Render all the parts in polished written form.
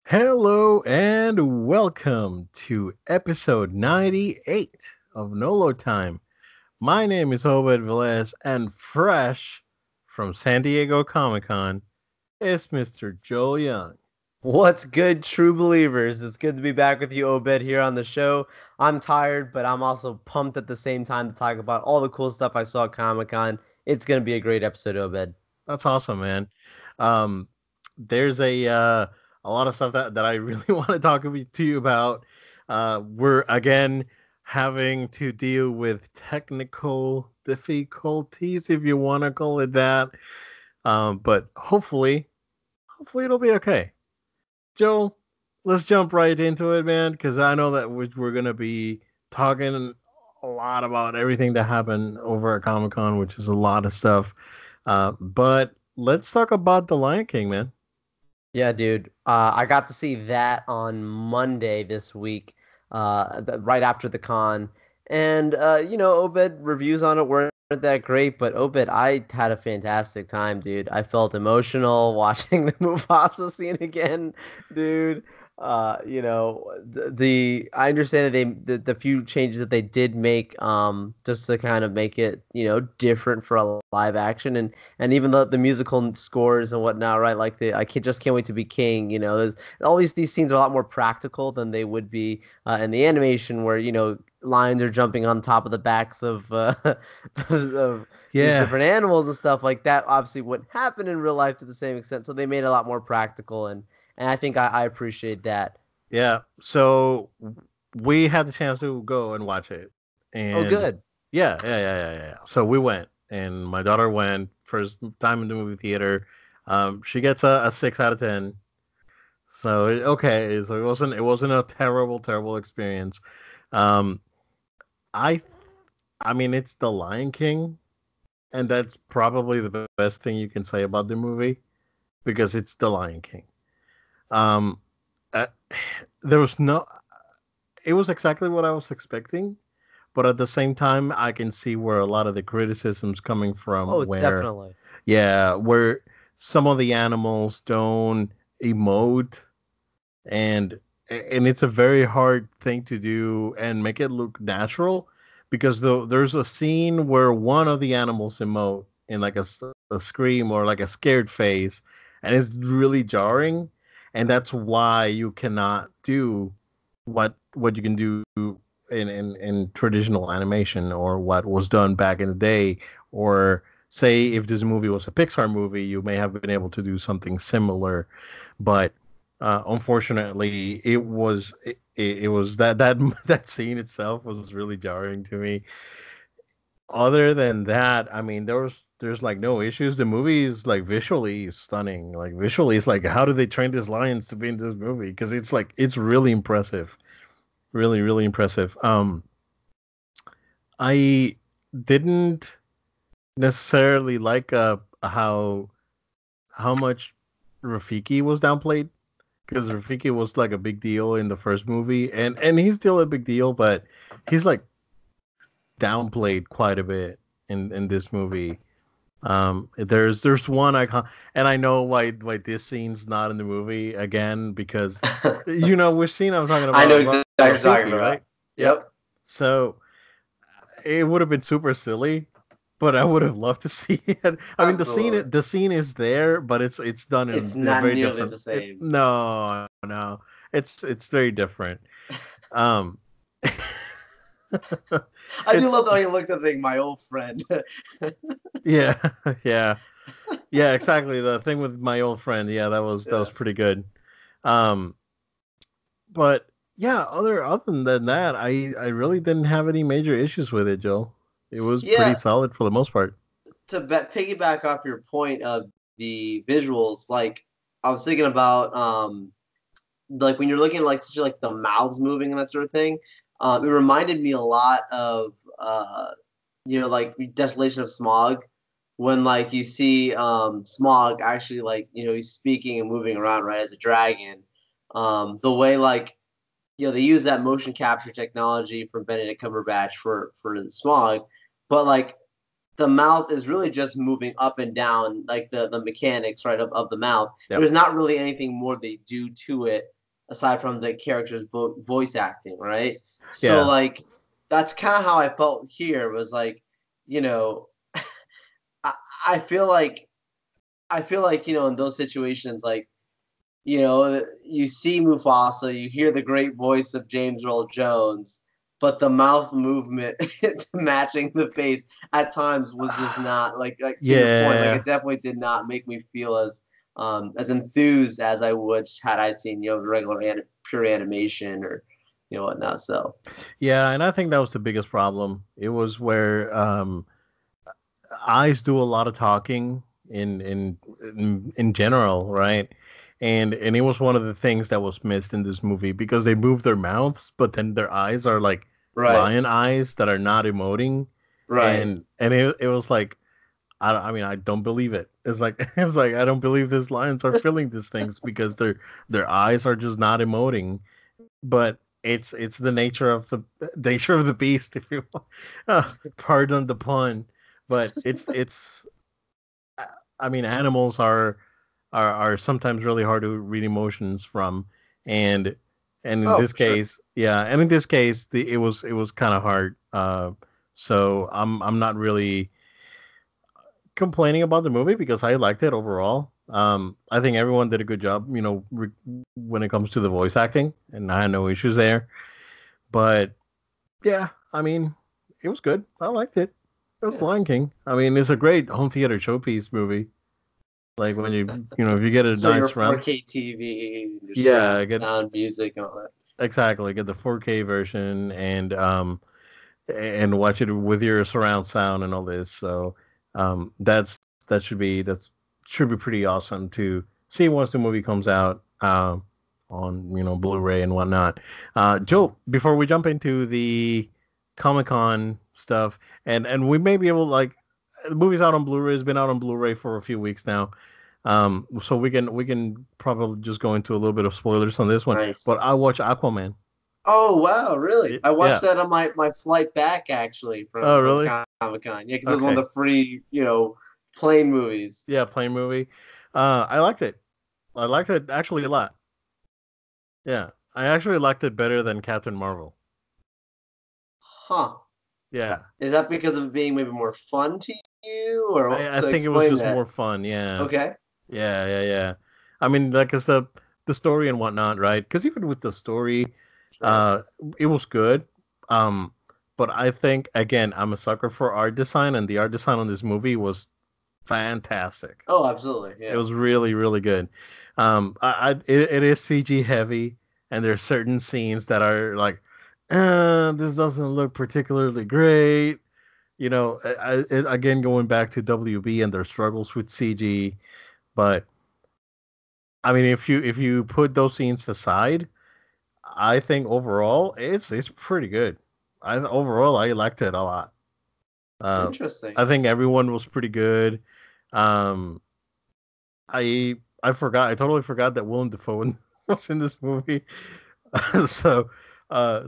Hello and welcome to episode 98 of Nolo Time. My name is Obed Velez, and fresh from San Diego Comic Con is Mr. Joel Young. What's good, true believers? It's good to be back with you, Obed, here on the show. I'm tired, but I'm also pumped at the same time to talk about all the cool stuff I saw at Comic Con. It's going to be a great episode, Obed. That's awesome, man. Um, there's a lot of stuff that I really want to talk to you about. We're again having to deal with technical difficulties, if you want to call it that. But hopefully it'll be okay. Joe, let's jump right into it, man, because I know that we're gonna be talking a lot about everything that happened over at Comic Con, which is a lot of stuff. But let's talk about The Lion King, man. Yeah, dude. I got to see that on Monday this week, right after the con. And, Obed, reviews on it weren't that great, but Obed, I had a fantastic time, dude. I felt emotional watching the Mufasa scene again, dude. I understand that the few changes that they did make, just to kind of make it, different for a live action, and even the musical scores and whatnot, right? Like just can't wait to be king. There's all these scenes are a lot more practical than they would be in the animation, where lions are jumping on top of the backs of of these Yeah, different animals and stuff like that. Obviously, wouldn't happen in real life to the same extent, so they made it a lot more practical, and I think I appreciate that. yeah. So we had the chance to go and watch it, Oh, and good. yeah. So we went, and my daughter went first time in the movie theater. She gets a 6 out of 10. So okay, so it wasn't a terrible experience. Um, I I mean it's The Lion King, and that's probably the best thing you can say about the movie because it's The Lion King. Um, uh, there was no, it was exactly what I was expecting, but at the same time, I can see where a lot of the criticisms coming from. Oh, Where definitely. yeah, where some of the animals don't emote and it's a very hard thing to do and make it look natural because there's a scene where one of the animals emote in like a scream or like a scared face, and it's really jarring, and that's why you cannot do what you can do in traditional animation or what was done back in the day. Or say if this movie was a Pixar movie, you may have been able to do something similar, but unfortunately, it was that that scene itself was really jarring to me. Other than that, I mean, there's like no issues. The movie is like visually stunning. Like visually, it's like how do they train these lions to be in this movie? Because it's like it's really impressive, really impressive. I didn't necessarily like how much Rafiki was downplayed because Rafiki was like a big deal in the first movie, and he's still a big deal, but he's like downplayed quite a bit in this movie. There's one icon, and I know why this scene's not in the movie again because which scene I'm talking I know about, exactly what you're talking Rafiki, about. right? Yeah. Yep. So it would have been super silly, but I would have loved to see it. I mean, Absolutely. the scene is there, but it's done It's in a not very nearly different. the same. No, it's very different. Um, I do it's love the way he looks at the thing, my old friend. yeah, yeah, yeah, exactly. The thing with my old friend, yeah, that was Yeah. pretty good. Um, but yeah, other than that, I really didn't have any major issues with it, Joe. It was pretty Yeah, solid for the most part. piggyback off your point of the visuals, like I was thinking about like when you're looking at like such like the mouths moving and that sort of thing, it reminded me a lot of like Desolation of Smog, when like you see Smog actually, like, he's speaking and moving around, right, as a dragon. The way, like, they use that motion capture technology from Benedict Cumberbatch for the Smog, but like the mouth is really just moving up and down, like the mechanics, right, of the mouth. Yep. There's not really anything more they do to it. aside from the character's voice acting, right? So Yeah. like that's kind of how I felt here was like, you know, I, I feel like I feel like, in those situations, like, you see Mufasa, you hear the great voice of James Earl Jones, but the mouth movement matching the face at times was just not like to your point, like Yeah. it definitely did not make me feel as enthused as I would had I seen, regular pure animation or whatnot. So Yeah, and I think that was the biggest problem. It was where eyes do a lot of talking in general, right? And it was one of the things that was missed in this movie because they move their mouths, but then their eyes are like right, lion eyes that are not emoting, right. and it was like I mean I don't believe it. It's like it's like I don't believe these lions are feeling these things because their eyes are just not emoting, but it's the nature of the nature of the beast, if you want. Pardon the pun, but it's. I mean, animals are sometimes really hard to read emotions from, and and in Oh, this for sure. case, yeah, and in this case, it was kind of hard. So I'm not really complaining about the movie because I liked it overall. I think everyone did a good job, when it comes to the voice acting, and I had no issues there. But yeah, I mean, it was good. I liked it. It was Yeah. Lion King. I mean, it's a great home theater showpiece movie. Like when if you get a So your nice round, 4K TV, your yeah, surround get sound, music, and all that. exactly get the 4K version and watch it with your surround sound and all this. So that should be pretty awesome to see once the movie comes out on Blu-ray and whatnot. Joe, before we jump into the Comic Con stuff, and we may be able like the movie's out on Blu-ray. It's been out on Blu-ray for a few weeks now. So we can probably just go into a little bit of spoilers on this one. But Nice. I watch Aquaman. Oh wow, really? I watched Yeah. that on my flight back actually Oh, from really? Comic Con. Yeah, because it was one Okay. of the free, plane movies. Yeah, plane movie. I liked it. I liked it actually a lot. Yeah, I actually liked it better than Captain Marvel. Huh. Yeah, Is that because of it being maybe more fun to you, or I so think it was explain just that? more fun. Yeah, Okay. yeah. I mean, like, cause the story and whatnot, right? Because even with the story, Sure. uh, it was good. Um, but I think again, I'm a sucker for art design, and the art design on this movie was fantastic. Oh, absolutely. It Yeah. was really, really good. It is CG heavy, and there's certain scenes that are like, this doesn't look particularly great. Again, going back to WB and their struggles with CG, but I mean, if you put those scenes aside, I think overall it's pretty good. I liked it a lot. Uh, Interesting. I think everyone was pretty good. Um, I totally forgot that Willem Dafoe was in this movie. so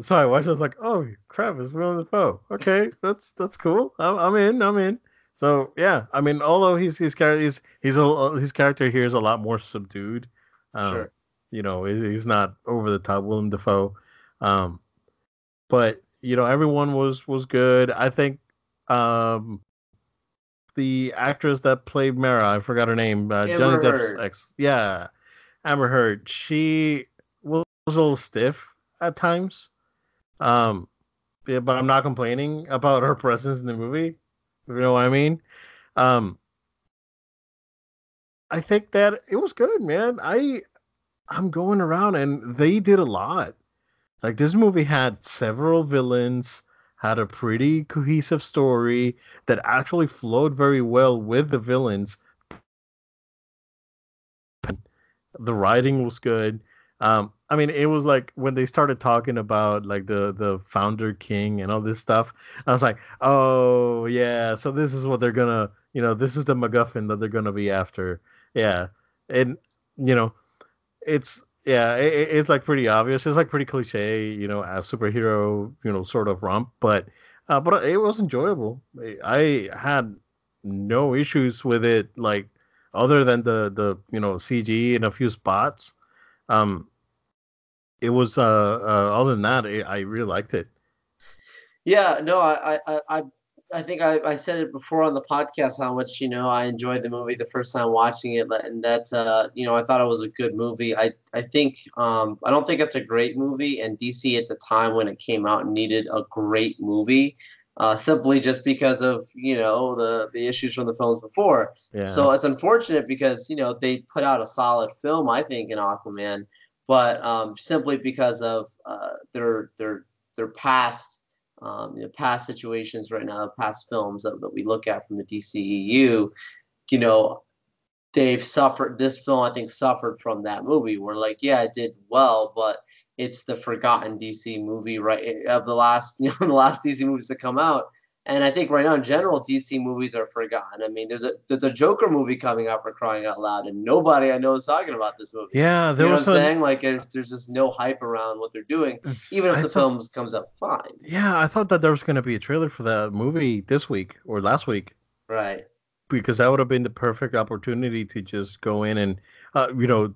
so I watched. I was like, oh crap, it's Willem Dafoe. Okay, that's cool. I'm in. I'm in. So yeah, I mean, although his character his character here is a lot more subdued. Um, Sure. he's not over the top Willem Dafoe. Um, but everyone was good. I think um the actress that played Mara, I forgot her name, Johnny Amber Depp's Heard. ex. Yeah, Amber Heard. She was a little stiff at times. Um, yeah, but I'm not complaining about her presence in the movie. If you know what I mean. Um, I think that it was good, man. I'm going around and they did a lot. Like this movie had several villains, had a pretty cohesive story that actually flowed very well with the villains. The writing was good. I mean, it was like when they started talking about like the founder king and all this stuff. I was like, oh yeah, so this is what they're gonna, this is the MacGuffin that they're gonna be after. Yeah, and you know, it's like pretty obvious. It's like pretty cliche, a superhero, sort of romp, but it was enjoyable. I had no issues with it, like other than the CG in a few spots. Um, it was other than that, I really liked it. Yeah, no, I think I said it before on the podcast how much I enjoyed the movie the first time watching it, and that I thought it was a good movie. I think I don't think it's a great movie, and DC at the time when it came out needed a great movie, simply just because of the issues from the films before. Yeah. So it's unfortunate because they put out a solid film, I think, in Aquaman, but simply because of their past past situations right now, past films that we look at from the DCEU, you know, they've suffered. This film, I think, suffered from that movie. Where like, yeah, it did well, but it's the forgotten DC movie, right? Of the last, the last DC movies to come out. And I think right now, in general, DC movies are forgotten. I mean, there's a Joker movie coming out for crying out loud, and nobody I know is talking about this movie. Yeah, You there know what I'm was an saying? Like, there's just no hype around what they're doing, even if I the thought film comes out fine. yeah, I thought that there was going to be a trailer for that movie this week or last week Right. because that would have been the perfect opportunity to just go in and you know,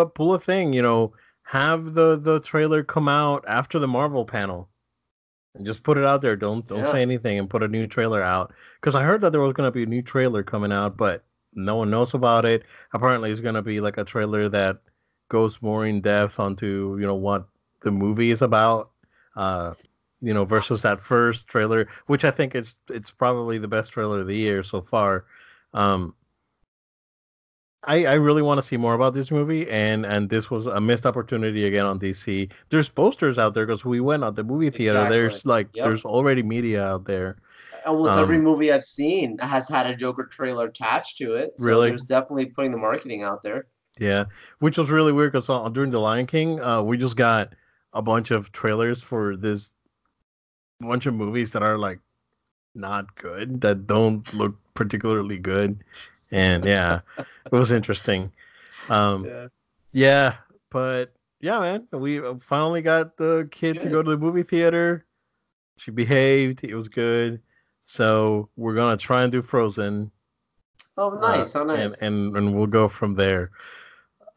pull a thing, have the trailer come out after the Marvel panel and just put it out there. Don't Yeah. say anything and put a new trailer out because I heard that there was going to be a new trailer coming out, but no one knows about it. Apparently, it's going to be like a trailer that goes more in depth onto what the movie is about. Uh, versus that first trailer, which I think it's probably the best trailer of the year so far. Um, I really want to see more about this movie, and this was a missed opportunity again on DC. There's posters out there because we went at the movie theater. Exactly. Yep. There's already media out there. Almost every Um, movie I've seen has had a Joker trailer attached to it, so really, there's definitely putting the marketing out there. yeah, which was really weird because during the Lion King, we just got a bunch of trailers for this bunch of movies that are like not good, that don't look particularly good, and yeah, it was interesting. Um, Yeah. Yeah, but yeah, man, we finally got the kid to go Good. to the movie theater. She behaved. It was good. So we're gonna try and do Frozen, Oh, nice. How and nice. and we'll go from there.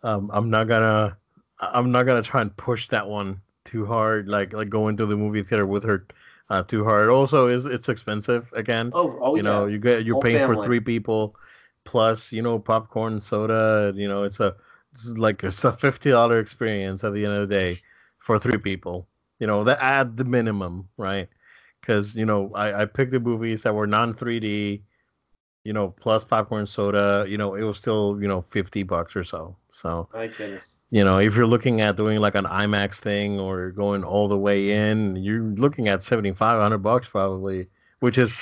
Um, I'm not gonna I'm not gonna try and push that one too hard, like going to the movie theater with her too hard. Also, is it's expensive again. Oh, yeah. You're Whole paying for family. 3 people, plus popcorn, soda. It's a $50 experience at the end of the day for 3 people. That at the minimum, right? Because I picked the movies that were non 3D, plus popcorn soda, it was still, $50 or so. So, My goodness. if you're looking at doing like an IMAX thing or going all the way in, you're looking at $7,500 probably, which is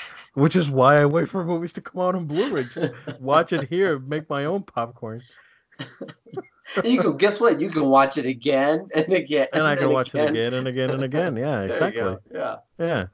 why I wait for movies to come out on Blu-ray. Just watch it here, make my own popcorn, You can guess what? You can watch it again and again and I and can watch it again. again and again and again. Yeah, There you exactly. go. Yeah. Yeah.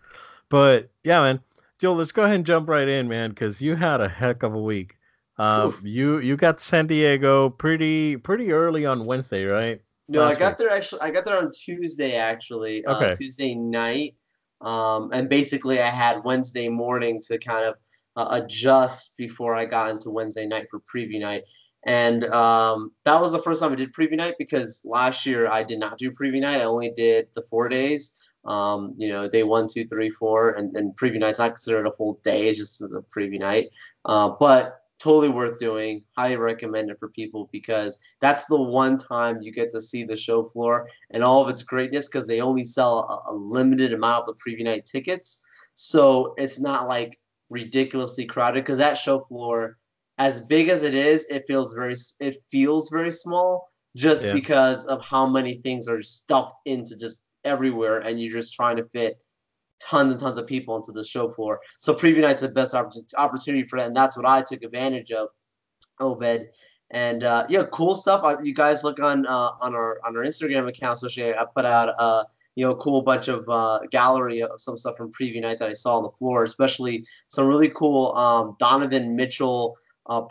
But yeah, man, Joe, let's go ahead and jump right in, man, because you had a heck of a week. Whew. You got San Diego pretty early on Wednesday, right? No, I Last got week. there actually. I got there on Tuesday actually, Okay. Tuesday night, and basically I had Wednesday morning to kind of adjust before I got into Wednesday night for preview night, and that was the first time I did preview night because last year I did not do preview night. I only did the 4 days. Day 1, 2, 3, 4, and preview night's not considered a full day; it's just a preview night. But totally worth doing. Highly recommend it for people because that's the one time you get to see the show floor and all of its greatness because they only sell a limited amount of the preview night tickets. So it's not like ridiculously crowded because that show floor, as big as it is, it feels very small just Yeah. because of how many things are stuffed into just everywhere and you're just trying to fit tons and tons of people into the show floor. So preview night's the best opportunity for that, and that's what I took advantage of, Obed. And yeah, cool stuff. You guys look on our Instagram account, especially I put out a cool bunch of gallery of some stuff from preview night that I saw on the floor, especially some really cool Donovan Mitchell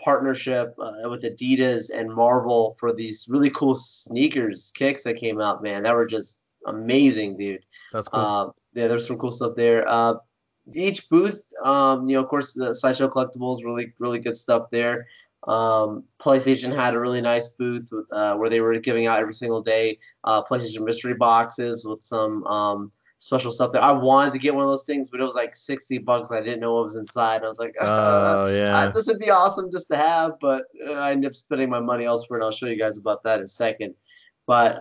partnership with Adidas and Marvel for these really cool sneakers kicks that came out. Man, that were just amazing, dude. That's cool. Yeah, there's some cool stuff there. Each booth, of course, the Sideshow Collectibles, really, really good stuff there. PlayStation had a really nice booth where they were giving out every single day PlayStation mystery boxes with some special stuff there. I wanted to get one of those things, but it was like $60. I didn't know what was inside. I was like, Yeah. this would be awesome just to have, but I ended up spending my money elsewhere, and I'll show you guys about that in a second. But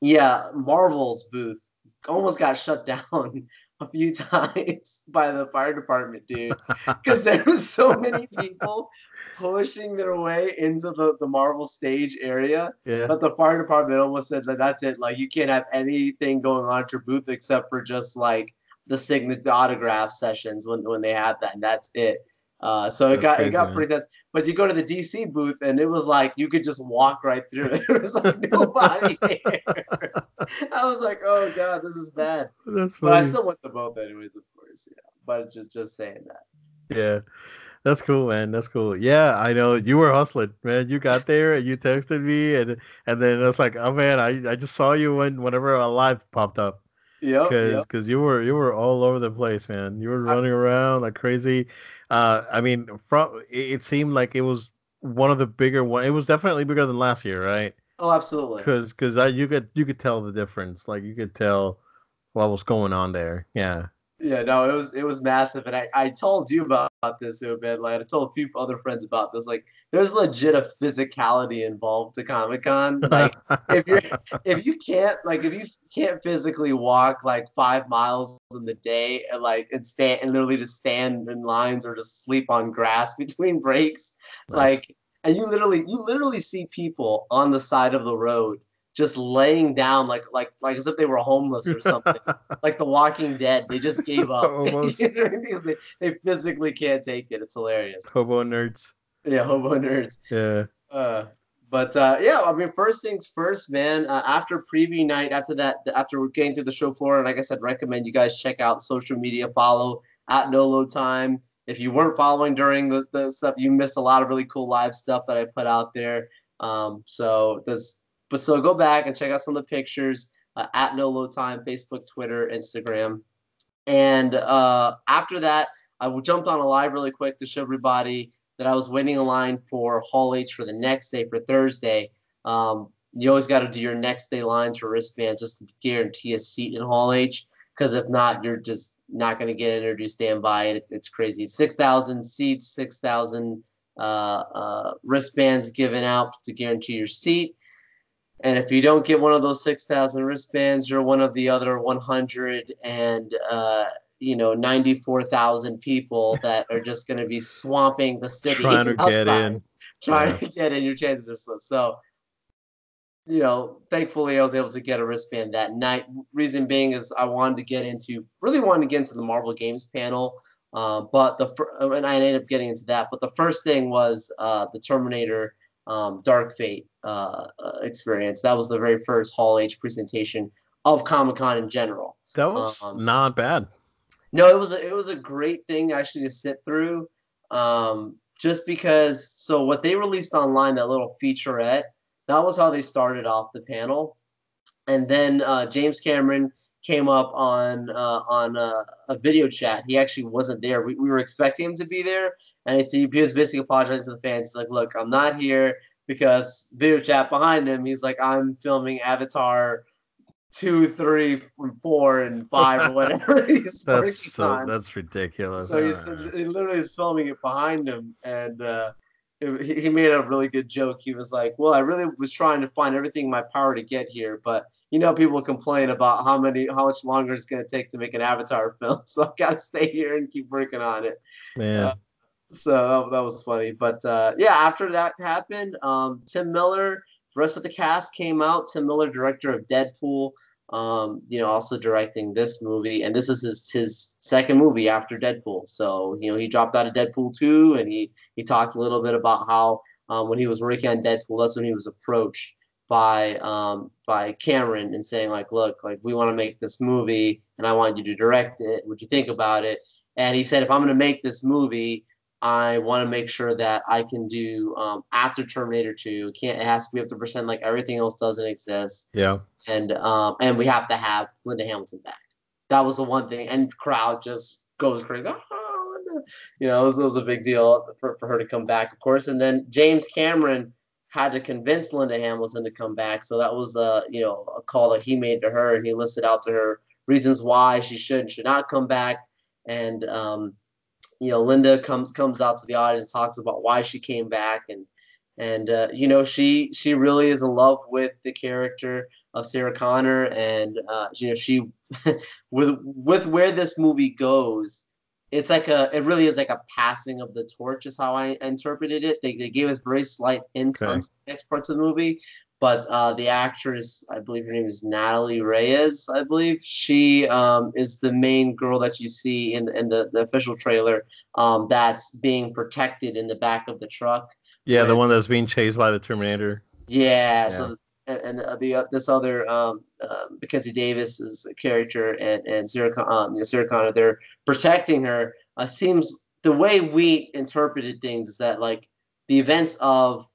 yeah, Marvel's booth almost got shut down a few times by the fire department, dude, because there was so many people pushing their way into the Marvel stage area. Yeah. But the fire department almost said that that's it. Like, you can't have anything going on at your booth except for just like the signature autograph sessions when they have that, and that's it. So That's it crazy, got man. pretty tense. But you go to the DC booth, and it was like you could just walk right through it. There was like nobody there. I was like, oh god, this is bad. That's But I funny. still went to both anyways, of course. Yeah. But just saying that. Yeah. That's cool, man. That's cool. Yeah, I know you were hustling, man. You got there and you texted me, and then it's like, oh man, I just saw you whenever a live popped up, Yep, cause yep. cause you were all over the place, man. You were I, running around like crazy. I mean, it seemed like it was one of the bigger one. It was definitely bigger than last year, right? oh, absolutely. Cause you could tell the difference. Like you could tell what was going on there. Yeah. Yeah, no, it was massive, and I told you about this, Ubed. Like, I told a few other friends about this. Like, there's legit a physicality involved to Comic Con. Like, if you're if you can't physically walk like 5 miles in the day and stand and literally just stand in lines or just sleep on grass between breaks, Nice. like, and you literally see people on the side of the road just laying down like as if they were homeless or something, like The Walking Dead. They just gave up Almost because they physically can't take it. It's hilarious. hobo nerds. Yeah, hobo nerds. Yeah. Uh, but yeah, I mean, first things first, man. After preview night, after that, after we're getting through the show floor, like I said, recommend you guys check out social media. Follow at No Load Time. If you weren't following during the stuff, you missed a lot of really cool live stuff that I put out there. So go back and check out some of the pictures at No Load Time, Facebook, Twitter, Instagram. And after that, I jumped on a live really quick to show everybody that I was waiting in line for Hall H for the next day, for Thursday. You always got to do your next day lines for wristbands just to guarantee a seat in Hall H, because if not, you're just not going to get introduced. Stand by it. It's crazy. 6,000 seats, 6,000 wristbands given out to guarantee your seat. And if you don't get one of those 6,000 wristbands, you're one of the other 100 and 94,000 people that are just going to be swamping the Trying city to get outside in. trying Yeah. to get in. Your chances are slim. So, thankfully I was able to get a wristband that night. Reason being is I really wanted to get into the Marvel Games panel. But and I ended up getting into that. But the first thing was the Terminator Dark Fate experience. That was the very first Hall H presentation of Comic Con in general. That was not bad. No, it was a great thing actually to sit through. Just because, so what they released online, that little featurette, that was how they started off the panel. And then James Cameron came up on a video chat. He actually wasn't there. We were expecting him to be there, and he was basically apologizing to the fans. He's like, "Look, I'm not here because video chat behind him. He's like, I'm filming Avatar 2, 3, 4, and 5 or whatever he's working on." That's ridiculous. So he literally is filming it behind him, and he made a really good joke. He was like, "Well, I really was trying to find everything in my power to get here, but people complain about how much longer it's going to take to make an Avatar film, so I got to stay here and keep working on it." Uh, Man. so that was funny. But yeah, after that happened, Tim Miller, the rest of the cast came out. Tim Miller, director of Deadpool, also directing this movie, and this is his second movie after Deadpool. So he dropped out of Deadpool 2, and he talked a little bit about how when he was working on Deadpool, that's when he was approached by Cameron and saying like, "Look, like we want to make this movie, and I want you to direct it. What do you think about it?" And he said, "If I'm going to make this movie, I want to make sure that I can do after Terminator 2. It has to be up to percent like everything else doesn't exist, Yeah. and we have to have Linda Hamilton back." That was the one thing, and crowd just goes crazy. it was a big deal for her to come back, of course. And then James Cameron had to convince Linda Hamilton to come back, so that was a call that he made to her, and he listed out to her reasons why she should and should not come back. And Linda comes out to the audience, talks about why she came back, and she really is in love with the character of Sarah Connor, and she with where this movie goes, it really is like a passing of the torch, is how I interpreted it. They gave us very slight hints on the next parts of the movie, but the actress, I believe her name is Natalie Reyes, I believe she is the main girl that you see in the official trailer, that's being protected in the back of the truck. Yeah, the one that's being chased by the Terminator. Yeah. So this other Mackenzie Davis's character and Sarah Connor, they're protecting her. Seems the way we interpreted things is that like the events of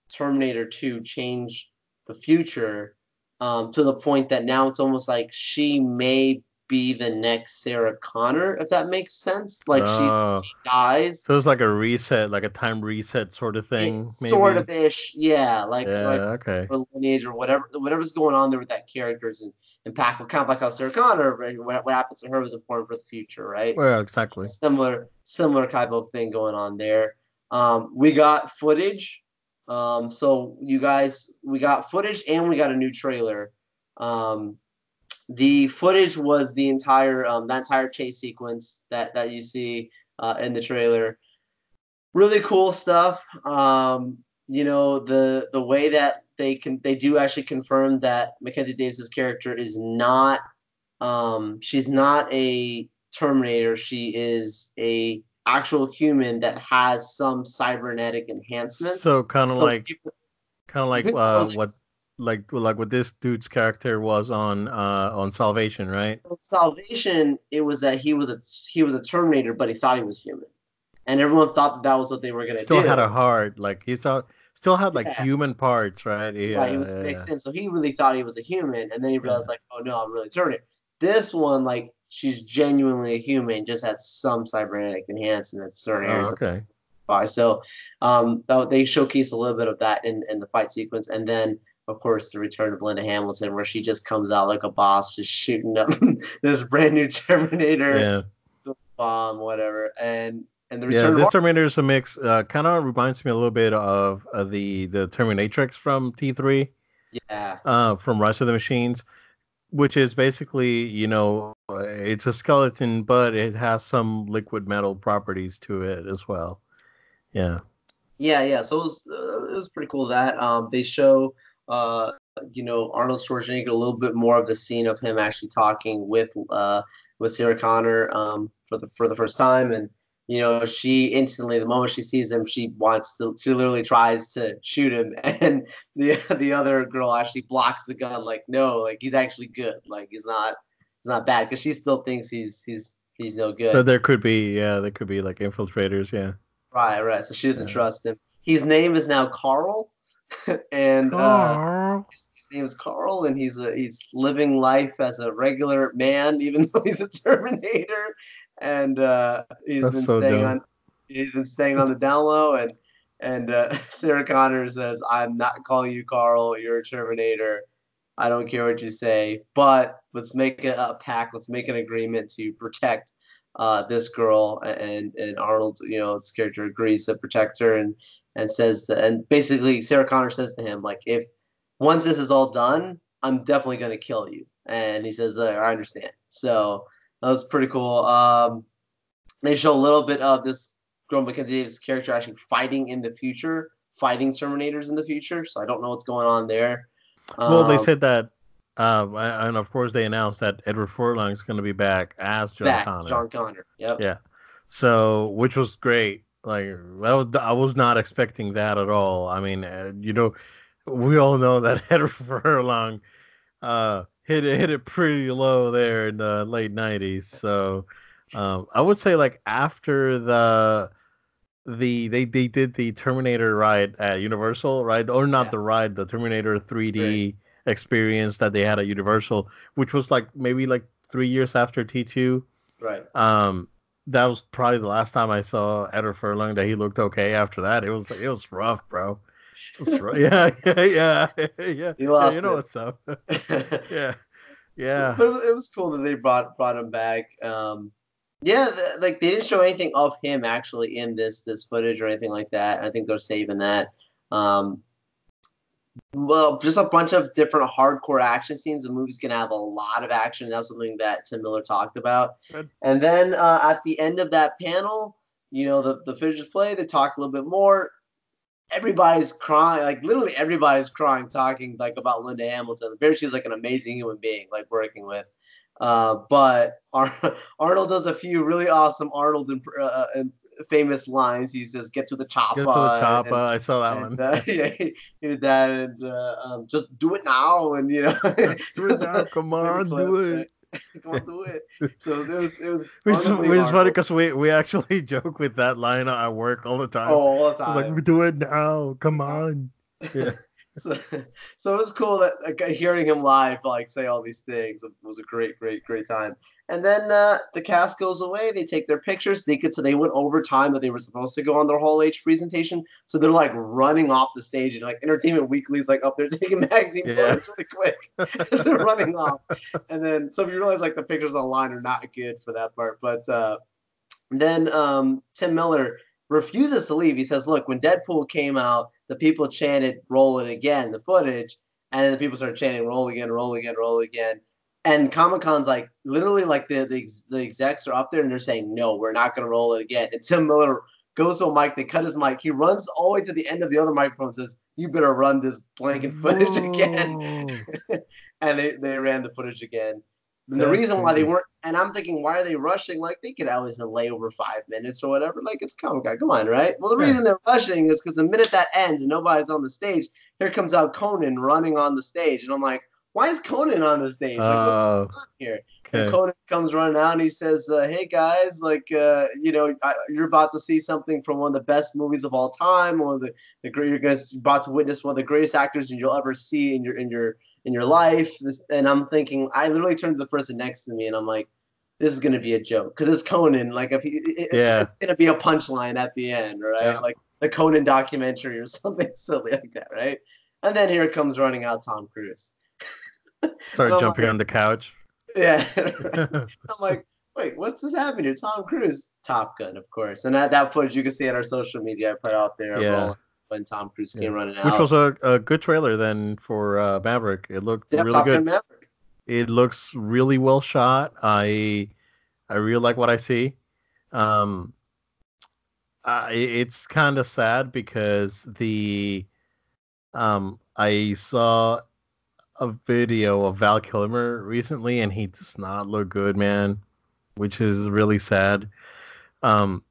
Terminator 2 change the future, to the point that now it's almost like she may be the next Sarah Connor, if that makes sense. Like she dies. So it's like a reset, like a time reset sort of thing, maybe. Sort of ish, yeah. Like okay. Lineage or whatever's going on there with that character is impactful. Kind of like how Sarah Connor, right? What happens to her was important for the future, right? Well, exactly. Similar type of thing going on there. We got footage. So you guys, we got footage and we got a new trailer. The footage was the entire that entire chase sequence that you see in the trailer. Really cool stuff. The way that they do actually confirm that Mackenzie Davis's character is not she's not a Terminator. She is a actual human that has some cybernetic enhancements. So kind of like what this dude's character was on Salvation, right? Salvation, it was that he was a Terminator, but he thought he was human, and everyone thought that was what they were going to do. Still had a heart, like he still had like human parts, right? Yeah, right, he was mixed in, so he really thought he was a human, and then he realized like, oh no, I'm really Terminator. This one, like, she's genuinely a human, just has some cybernetic enhancement in certain areas. Okay. So, they showcase a little bit of that in the fight sequence, and then of course the return of Linda Hamilton, where she just comes out like a boss, just shooting up this brand new Terminator, bomb, whatever, and the return. This Terminator is a mix. Kind of reminds me a little bit of the Terminatrix from T3. Yeah. From Rise of the Machines, which is basically, it's a skeleton, but it has some liquid metal properties to it as well. Yeah. Yeah. So it was pretty cool that they show Arnold Schwarzenegger a little bit more of the scene of him actually talking with Sarah Connor for the first time, and she instantly, the moment she sees him, she literally tries to shoot him, and the other girl actually blocks the gun, like, no, like, he's actually good, like, he's not bad, because she still thinks he's no good. So there could be like infiltrators, yeah. Right. So she doesn't trust him. His name is now Carl, and his name is Carl, and he's living life as a regular man, even though he's a Terminator, and he's been staying on the down low, and Sarah Connor says, "I'm not calling you Carl. You're a Terminator. I don't care what you say, but let's make a pact. Let's make an agreement to protect this girl." And Arnold, his character, agrees to protect her, and says and basically Sarah Connor says to him, like, if once this is all done, I'm definitely going to kill you. And he says, I understand. So that was pretty cool. They show a little bit of this girl, Mackenzie Davis' character, actually fighting in the future, fighting Terminators in the future. So I don't know what's going on there. Well, they said that, and of course they announced that Edward Furlong is going to be back as John Connor. John Connor, yep. Yeah. So, which was great. Like, I was not expecting that at all. I mean, we all know that Edward Furlong hit it pretty low there in the late 90s. So I would say, like, after they did the Terminator ride at Universal, right? Or not the ride, the Terminator 3D experience that they had at Universal, which was like maybe like 3 years after T2. Right. that was probably the last time I saw Edward Furlong that he looked okay. After that, it was rough, bro. It was rough. Yeah, yeah. He Yeah, lost you know it. what's up. Yeah, So, yeah. but it was cool that they brought him back. Yeah, like they didn't show anything of him actually in this footage or anything like that. I think they're saving that. Um, well, just a bunch of different hardcore action scenes. The movie's gonna have a lot of action. That's something that Tim Miller talked about. Good. And then at the end of that panel, the footage play. They talk a little bit more. Everybody's crying, like literally everybody's crying, talking like about Linda Hamilton. Apparently, she's like an amazing human being, like working with. But Arnold does a few really awesome Arnold and famous lines. He says, "Get to the Get to the chopper," chopper. I saw that and one. yeah, he did that, and just do it now, and Do it now. Come the on, clip, do right? it. Come on, do it. So it was Which Arnoldly is funny Arnold. because we actually joke with that line at work all the Oh, time. all the It's like, time. we do it now. Come on. Yeah. so, so it was cool that hearing him live, like say all these things, was a great time. And then the cast goes away. They take their pictures. They went over time that they were supposed to go on their Hall H presentation. So they're like running off the stage, and like Entertainment Weekly's like up there taking magazine Yeah. photos really quick as they're running off. And then so if you realize like the pictures online are not good for that part, but then Tim Miller refuses to leave. He says, "Look, when Deadpool came out, the people chanted 'Roll it again,' the footage, and then the people started chanting 'Roll again, roll again, roll again.'" And Comic Con's like literally like the execs are up there and they're saying, "No, we're not going to roll it again." And Tim Miller goes to a mic. They cut his mic. He runs all the way to the end of the other microphone and says, "You better run this blanket footage again." Whoa. And they ran the footage again. And the That's reason why they crazy. weren't, and I'm thinking, why are they rushing? Like they could always delay over 5 minutes or whatever. Like it's Comic Con, come on, right? Well, the Yeah. reason they're rushing is because the minute that ends and nobody's on the stage, here comes out Conan running on the stage, and I'm like, why is Conan on the stage? Like what's Oh, going on here? And okay. Conan comes running out and he says, "Hey guys, like you're about to see something from one of the best movies of all time, one of the great. You're guys about to witness one of the greatest actors you'll ever see in your life." And I'm thinking, I literally turned to the person next to me and I'm like, this is gonna be a joke because it's Conan. Like if Yeah. it's gonna be a punchline at the end, right? Yeah. Like the Conan documentary or something silly like that, right? And then here comes running out Tom Cruise. And Started I'm jumping like, on the couch. yeah. I'm like, wait, what's this happening here? Tom Cruise, Top Gun, of course. And that footage you can see on our social media I put out there of Yeah. rolling when Tom Cruise Yeah. came running Which out. was a good trailer then for Maverick. It looked Yeah, really Top Gun good. Maverick. It looks really well shot. I really like what I see. Um, it's kind of sad because I saw a video of Val Kilmer recently, and he does not look good, man, which is really sad. And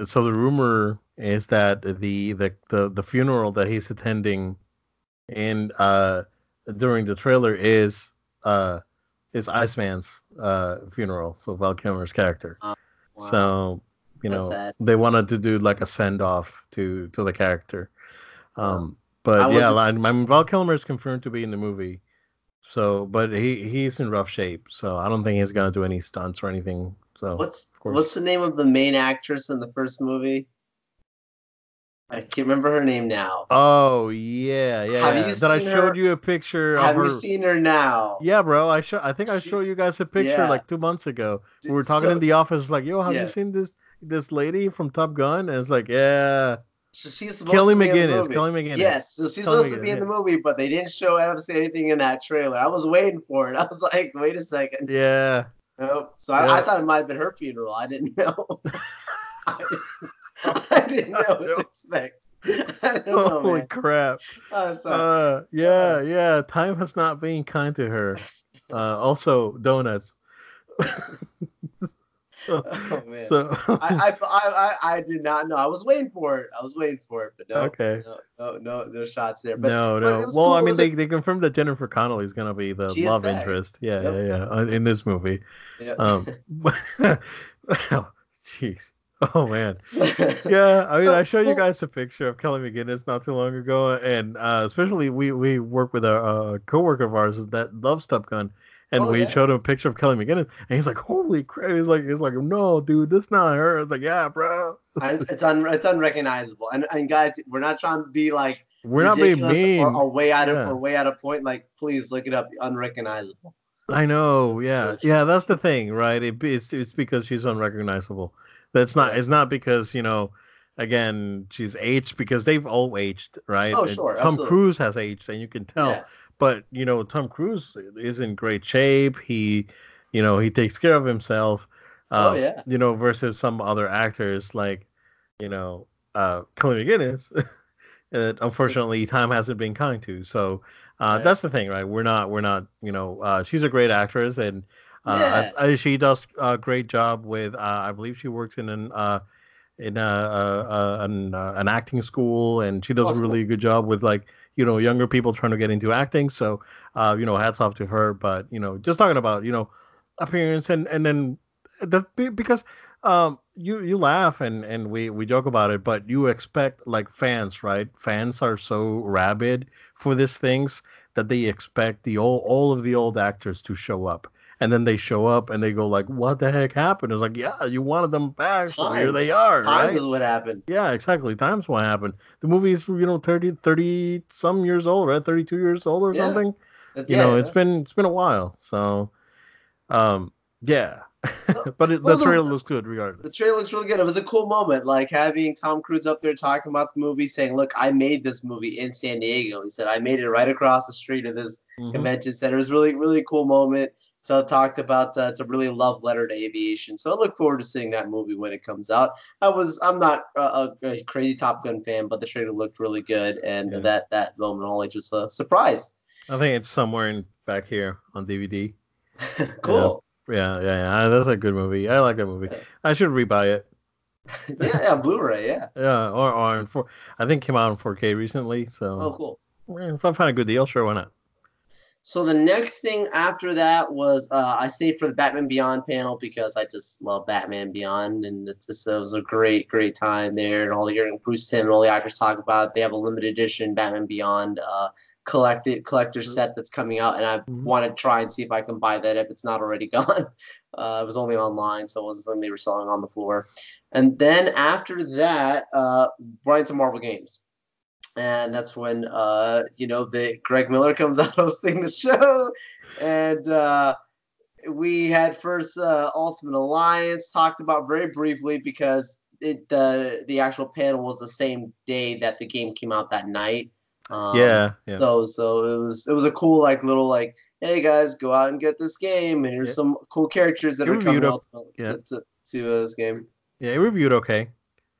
so the rumor is that the funeral that he's attending and during the trailer is Iceman's funeral, so Val Kilmer's character. Wow, So that's sad. they wanted to do like a send off to the character. Wow. I But yeah, was I mean, Val Kilmer is confirmed to be in the movie. So, but he's in rough shape, so I don't think he's gonna do any stunts or anything. So, of what's course. the name of the main actress in the first movie? I can't remember her name now. Oh yeah, yeah, Have you yeah. That I seen showed her? you a picture of Have you her. seen her now? Yeah, bro. I think I showed She's you guys a picture yeah. like 2 months ago. We were talking in So the office, like, yo, have you yeah. seen this lady from Top Gun? And it's like, yeah, So she's supposed Kelly to be in the McGinnis. movie. Kelly McGinnis. Yes, so she's Kelly supposed to be McGinnis. in the Yeah. movie, but they didn't show obviously anything in that trailer. I was waiting for it. I was like, wait a second. Yeah. Nope. So I Yeah. thought it might have been her funeral. I didn't know. I didn't know what to expect. I don't know, Holy man. crap. So, Yeah, yeah. Time has not been kind to her. Also, donuts. oh man. So, I did not know. I was waiting for it. I was waiting for it, but no, okay. no shots there. No, But no. it was Well, cool. I It mean, was a they confirmed that Jennifer Connelly is gonna be the she is love back. interest. Yeah, Yep. yeah, yeah. In this movie. Yep. Oh, jeez. Oh man. Yeah, I mean, I showed you well, guys a picture of Kelly McGinnis not too long ago, and especially we work with a coworker of ours that loves Top Gun, And Oh we yeah. showed him a picture of Kelly McGinnis, and he's like, "Holy crap!" He's like, "No, dude, that's not her." It's like, "Yeah, bro." It's unrecognizable. And guys, we're not trying to be like We're not being ridiculous mean. or Yeah, way out of point. Like, please look it up. Unrecognizable. I know. Yeah, For sure. yeah. That's the thing, right? It's because she's unrecognizable. That's not. Yeah. It's not because again, she's aged because they've all aged, right? Oh, And sure, Tom absolutely. Cruise has aged, and you can tell. Yeah. But Tom Cruise is in great shape. He takes care of himself. Oh yeah. Versus some other actors like, you know, Kelly McGinnis. Unfortunately, time hasn't been kind to. So Right. that's the thing, right? We're not. She's a great actress, and Yeah. she does a great job with. I believe she works in an acting school, and she Oh, does a it's cool. really good job with like younger people trying to get into acting. So hats off to her. But just talking about appearance and then because you laugh and we joke about it, but you expect like fans, right? Fans are so rabid for these things that they expect the all of the old actors to show up. And then they show up and they go like, "What the heck happened?" It's like, "Yeah, you wanted them back, so here Time. they are, Time right?" is what happened. Yeah, exactly. Time's what happened. The movie is 30 some years old, right? 32 years old or Yeah. something. It's Yeah. been a while. So, um, yeah. No, But it the was trailer a looks good the regardless. trailer looks really good. It was a cool moment, like having Tom Cruise up there talking about the movie, saying, "Look, I made this movie in San Diego." He said, "I made it right across the street of this Hmm. convention center." It was really, really cool moment. So it talked about it's a really love letter to aviation. So I look forward to seeing that movie when it comes out. I'm not a crazy Top Gun fan, but the trailer looked really good, and Yeah. that moment always just a surprise. I think it's somewhere in back here on DVD. Yeah. Cool. Yeah. That's a good movie. I like that movie. Yeah. I should rebuy it. Yeah, Blu-ray. Yeah. Yeah, or in four. I think it came out in 4K recently. Oh, So cool. if I find a good deal, sure, why not? So the next thing after that was I stayed for the Batman Beyond panel because I just love Batman Beyond, and it was a great time there, and all the hearing Bruce Timm and all the actors talk about it. They have a limited edition Batman Beyond collector set that's coming out, and I Mm-hmm. want to try and see if I can buy that if it's not already gone. It was only online, so it wasn't something they were selling on the floor. And then after that, right into Marvel Games, and that's when the Greg Miller comes out hosting the show, and we had first Ultimate Alliance talked about very briefly because the actual panel was the same day that the game came out that night. Yeah. So it was a cool like little like, hey guys, go out and get this game, and here's Yeah. some cool characters that It are reviewed coming up. out Yeah. to this game. Yeah, it reviewed okay.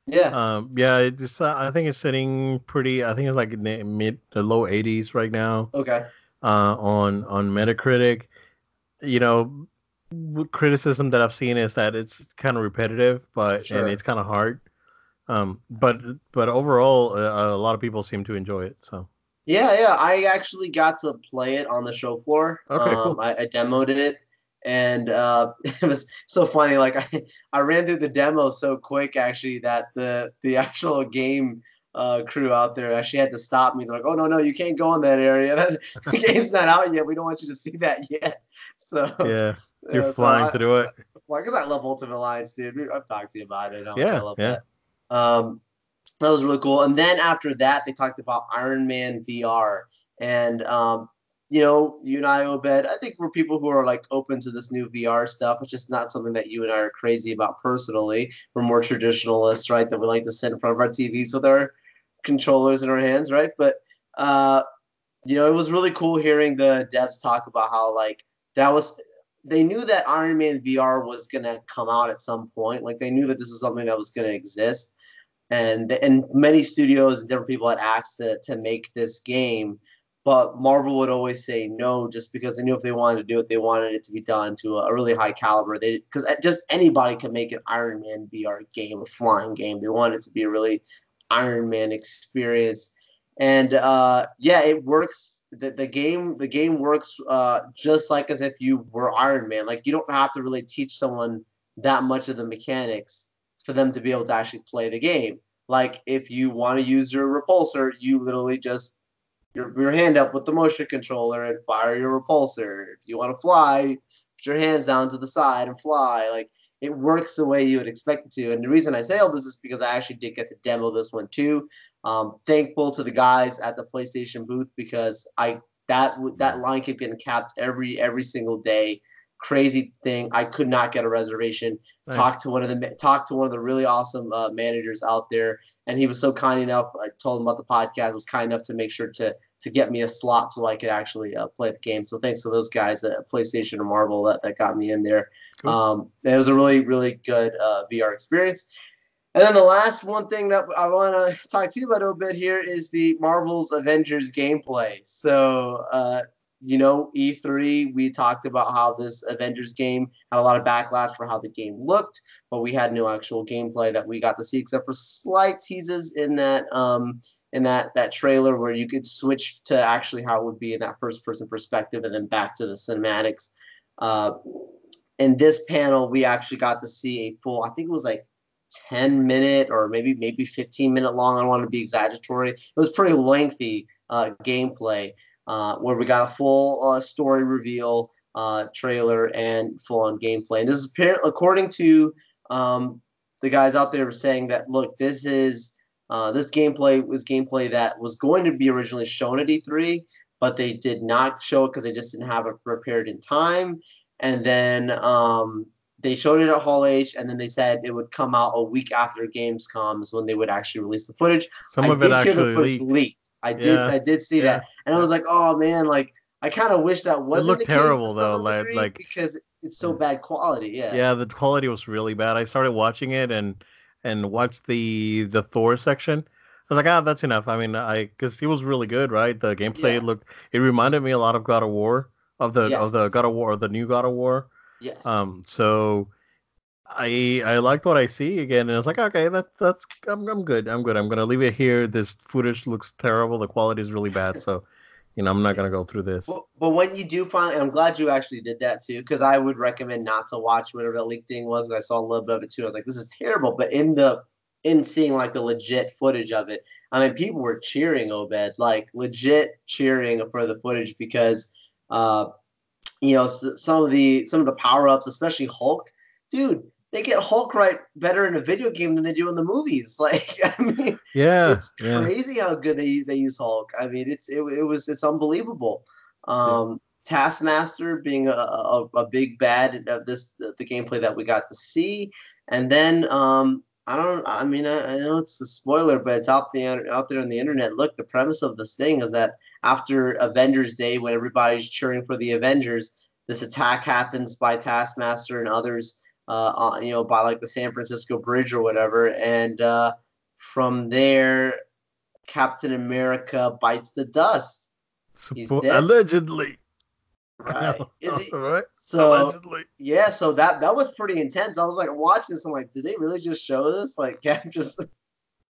Yeah. Yeah, it just I think it's sitting pretty. I think it's like in the mid to low 80s right now. Okay. On Metacritic. You know, criticism that I've seen is that it's kind of repetitive, and Sure. it's kind of hard. But overall, a lot of people seem to enjoy it. So Yeah. I actually got to play it on the show floor. okay, cool. I demoed it, and it was so funny. Like I ran through the demo so quick, actually, that the actual game crew out there actually had to stop me. They're like, "Oh no, you can't go in that area. The game's not out yet. We don't want you to see that yet." So, Yeah, you're yeah, so flying through it. well, because I love Ultimate Alliance, dude. I've talked to you about it. How much I Yeah, love yeah. that. Um, that was really cool. And then after that, they talked about Iron Man VR. And, you and I, Obed, I think we're people who are like open to this new VR stuff. It's just not something that you and I are crazy about personally. We're more traditionalists, right? That we like to sit in front of our TVs with our controllers in our hands, right? But, uh, it was really cool hearing the devs talk about how, like, that was. They knew that Iron Man VR was gonna come out at some point. Like they knew that this was something that was gonna exist, and many studios and different people had asked to make this game, but Marvel would always say no, just because they knew if they wanted to do it, they wanted it to be done to a really high caliber. They because just anybody can make an Iron Man VR game, a flying game. They wanted it to be a really Iron Man experience, and yeah, it works. The game works just like as if you were Iron Man. Like you don't have to really teach someone that much of the mechanics for them to be able to actually play the game. Like if you want to use your repulsor, you literally just your hand up with the motion controller and fire your repulsor. If you want to fly, put your hands down to the side and fly. Like it works the way you would expect it to. And the reason I say all this is because I actually did get to demo this one too. Thankful to the guys at the PlayStation booth because that line kept getting capped every single day. Crazy thing. I could not get a reservation. Nice. Talked to one of the really awesome managers out there, and he was so kind enough. I told him about the podcast. Was kind enough to make sure to get me a slot so I could actually play the game. So thanks to those guys at PlayStation or Marvel that got me in there. Cool. It was a really, really good VR experience. And then the last one thing that I want to talk to you about a little bit here is the Marvel's Avengers gameplay. So, E3, we talked about how this Avengers game had a lot of backlash for how the game looked, but we had no actual gameplay that we got to see except for slight teases in that trailer where you could switch to actually how it would be in that first-person perspective and then back to the cinematics. In this panel, we actually got to see a full, I think it was like 10-minute or maybe 15-minute long. I don't want to be exaggeratory. It was pretty lengthy gameplay where we got a full story reveal trailer and full-on gameplay. And this is according to the guys out there saying that, look, this gameplay was gameplay that was going to be originally shown at E3, but they did not show it because they just didn't have it prepared in time. And then they showed it at Hall H, and then they said it would come out a week after Gamescom is when they would actually release the footage. Some of it actually leaked. I did see that, and I was like, oh man, like I kind of wish that wasn't. It looked the terrible case though, like because it's so bad quality. Yeah, the quality was really bad. I started watching it and watched the Thor section. I was like, that's enough. I mean, because it was really good, right? The gameplay it reminded me a lot of God of War, of the God of War, the new God of War. Yes. So I liked what I see again, and I was like, okay, that's I'm good. I'm gonna leave it here. This footage looks terrible. The quality is really bad. So, I'm not gonna go through this. But when you do finally, I'm glad you actually did that too, because I would recommend not to watch whatever that leak thing was. I saw a little bit of it too. I was like, this is terrible. But in seeing like the legit footage of it, I mean, people were cheering Obed, like legit cheering for the footage because, some of the power ups, especially Hulk, dude. They get Hulk right better in a video game than they do in the movies. Like, I mean, it's crazy how good they use Hulk. I mean, it's unbelievable. Taskmaster being a big bad of the gameplay that we got to see, and then I know it's a spoiler, but it's out there on the internet. Look, the premise of this thing is that after Avengers Day, when everybody's cheering for the Avengers, this attack happens by Taskmaster and others. By like the San Francisco Bridge or whatever, and from there, Captain America bites the dust. He's dead. Allegedly, right? Is he? Right? So allegedly, yeah. So that was pretty intense. I was like, I'm watching this. I'm like, did they really just show this? Like, Cap just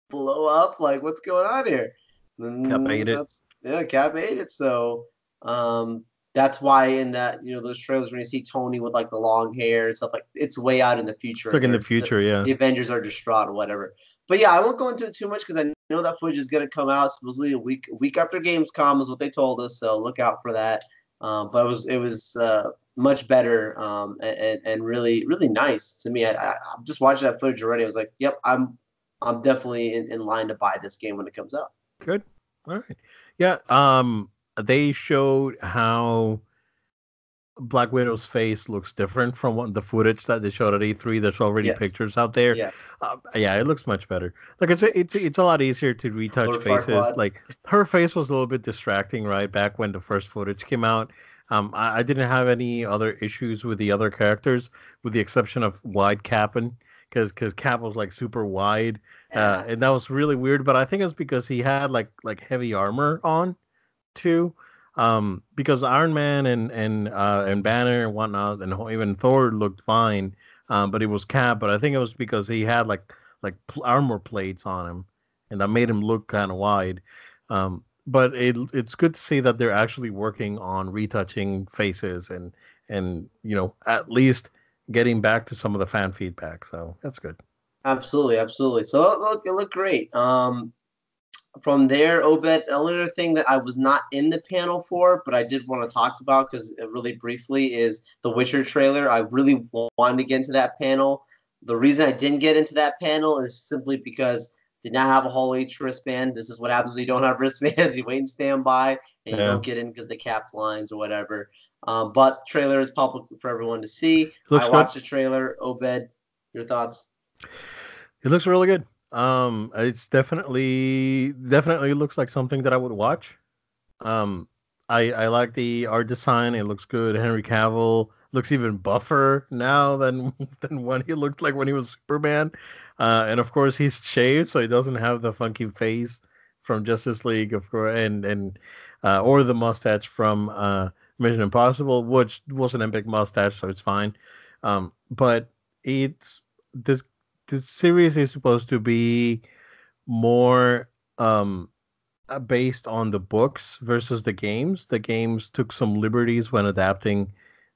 blow up? Like, what's going on here? Cap ate it. Yeah, Cap ate it. So, that's why in that, those trailers when you see Tony with like the long hair and stuff, like it's way out in the future. It's like in the future, The Avengers are distraught or whatever. But yeah, I won't go into it too much because I know that footage is going to come out supposedly a week after Gamescom is what they told us. So look out for that. But it was much better and really, really nice to me. I'm just watching that footage already. I was like, yep, I'm definitely in line to buy this game when it comes out. Good. All right. Yeah. They showed how Black Widow's face looks different from the footage that they showed at E3. There's already pictures out there. Yeah, it looks much better. Like it's a lot easier to retouch faces. Like her face was a little bit distracting, right? Back when the first footage came out. I didn't have any other issues with the other characters, with the exception of wide Cap'n, because Cap was like super wide, and that was really weird. But I think it was because he had like heavy armor on. Too, because Iron Man and Banner and whatnot, and even Thor looked fine, but it was Cap. But I think it was because he had like armor plates on him, and that made him look kind of wide. But it's good to see that they're actually working on retouching faces and at least getting back to some of the fan feedback. So that's good. Absolutely. So it looked great. From there, Obed, the only other thing that I was not in the panel for, but I did want to talk about because really briefly is the Witcher trailer. I really wanted to get into that panel. The reason I didn't get into that panel is simply because I did not have a Hall H wristband. This is what happens when you don't have wristbands. You wait and stand by, and you Yeah, don't get in because they capped lines or whatever. But the trailer is public for everyone to see. I looks good. watched the trailer. Obed, your thoughts? It looks really good. It's definitely looks like something that I would watch. Um, I like the art design. It looks good. Henry Cavill looks even buffer now than than when he looked like when he was Superman. And of course he's shaved, so he doesn't have the funky face from Justice League, of course, and or the mustache from Mission Impossible, which was an epic mustache, so it's fine. But it's this this series is supposed to be more based on the books versus the games. The games took some liberties when adapting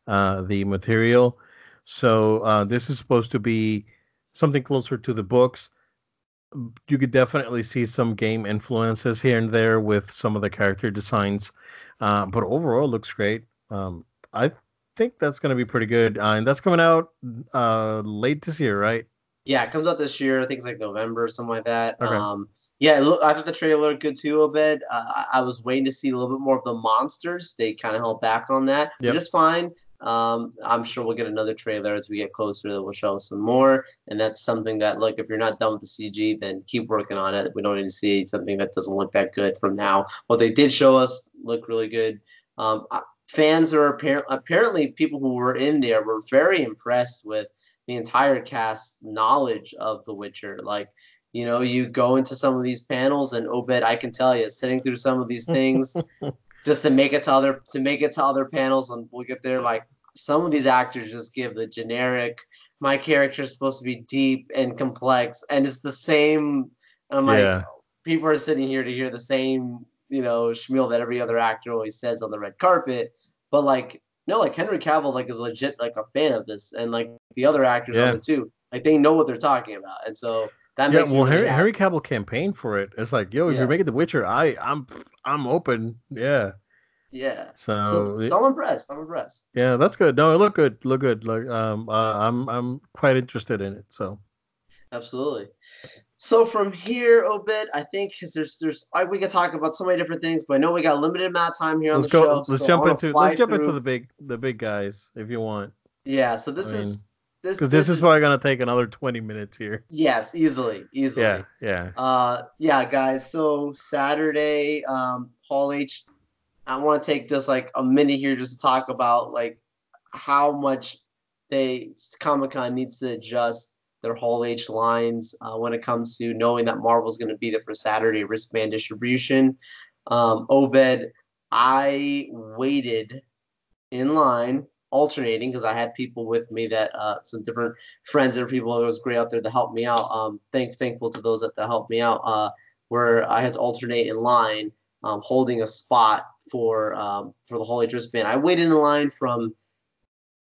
the material. So this is supposed to be something closer to the books. You could definitely see some game influences here and there with some of the character designs, but overall looks great. I think that's going to be pretty good, and that's coming out late this year, right? Yeah, it comes out this year. I think it's like November or something like that. Okay. Yeah, look, I thought the trailer looked good too a bit. I was waiting to see a little bit more of the monsters. They kind of held back on that, which Yep. is fine. I'm sure we'll get another trailer as we get closer that will show some more. And that's something that, look, if you're not done with the CG, then keep working on it. We don't need to see something that doesn't look that good from now. What they did show us looked really good. Fans are apparently people who were in there were very impressed with the entire cast knowledge of The Witcher. Like, you go into some of these panels, and Obed, I can tell you, sitting through some of these things just to make it to other panels, and we'll get there. Like, some of these actors just give the generic. My character is supposed to be deep and complex, and it's the same. And I'm like, Yeah. people are sitting here to hear the same, spiel that every other actor always says on the red carpet. But like, no, like Henry Cavill, like is legit like a fan of this, and like the other actors of Yeah. it too. Like they know what they're talking about, and so that Yeah, makes me well, really Henry happy. Cavill campaigned for it. It's like, yo, if you're Yes, making The Witcher, I'm open. Yeah. yeah. So, So so I'm impressed. I'm impressed. yeah, that's good. No, it looked good. Look good. Like I'm quite interested in it. So Absolutely. So from here, Obed, I think because we could talk about so many different things, but I know we got a limited amount of time here on let's the show, go. so I want to Let's fly jump into through. the big guys if you want. Yeah. So I mean, this because this this is is probably gonna take another 20 minutes here. yes, easily, Yeah, easily. yeah, Yeah, guys. So Saturday, Hall H. I want to take just like a minute here just to talk about like how much they Comic Con needs to adjust their Hall H lines when it comes to knowing that Marvel's going to be there for Saturday wristband distribution. Obed, I waited in line, alternating because I had people with me that some different friends and people that was great out there to help me out. Thankful to those that helped me out. Where I had to alternate in line, holding a spot for the Hall H wristband. I waited in line from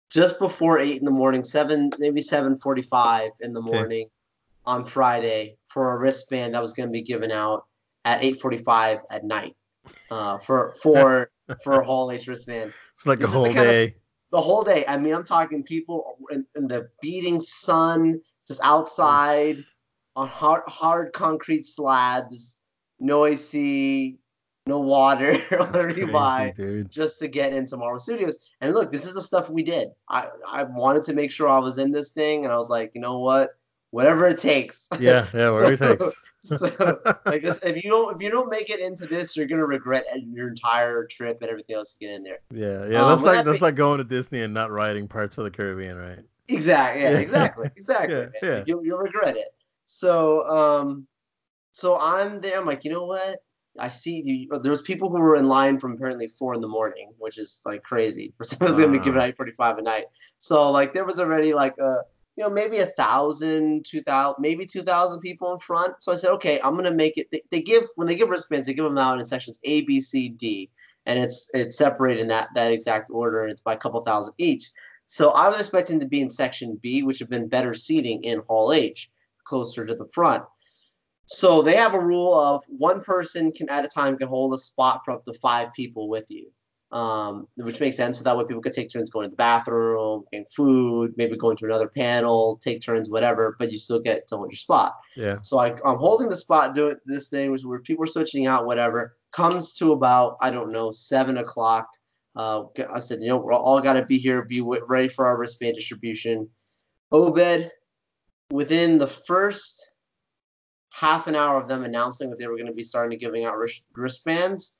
just before 8 in the morning, 7:45 in the okay. morning on Friday for a wristband that was going to be given out at 8:45 at night for for for a Hall H wristband. It's like a This is the whole kind of day. the whole day. I mean, I'm talking people in the beating sun, just Oof. outside on hard concrete slabs, noisy, no water, That's whatever you crazy, buy, dude. just to get into Marvel Studios. And look, this is the stuff we did. I wanted to make sure I was in this thing, and I was like, you know what, whatever it takes. Yeah, yeah. Whatever so it takes. so like this, if you don't make it into this, you're gonna regret your entire trip and everything else to get in there. Yeah, yeah. With that That's be like going to Disney and not riding Parts of the Caribbean, right? exactly, yeah, Yeah, exactly, yeah, man. yeah. Like you'll regret it. So so I'm there. I'm like, you know what? I see you. There was people who were in line from apparently 4 in the morning, which is like crazy. For someone's gonna be given Uh, 8:45 at night. So like there was already like maybe 1,000, 2,000, maybe 2,000 people in front. So I said, okay, I'm gonna make it. They give when they give wristbands, they give them out in sections A, B, C, D, and it's separated in that exact order, and it's by a couple thousand each. So I was expecting to be in section B, which have been better seating in Hall H, closer to the front. So they have a rule of one person can at a time can hold a spot for up to 5 people with you, which makes sense. So that way people could take turns going to the bathroom, getting food, maybe going to another panel, take turns, whatever. But you still get to hold your spot. Yeah. So I'm holding the spot doing this thing, which where people are switching out, whatever. Comes to about I don't know 7 o'clock. I said, we're all got to be here, be ready for our wristband distribution. Obed, within the first half an hour of them announcing that they were going to be starting to giving out wristbands,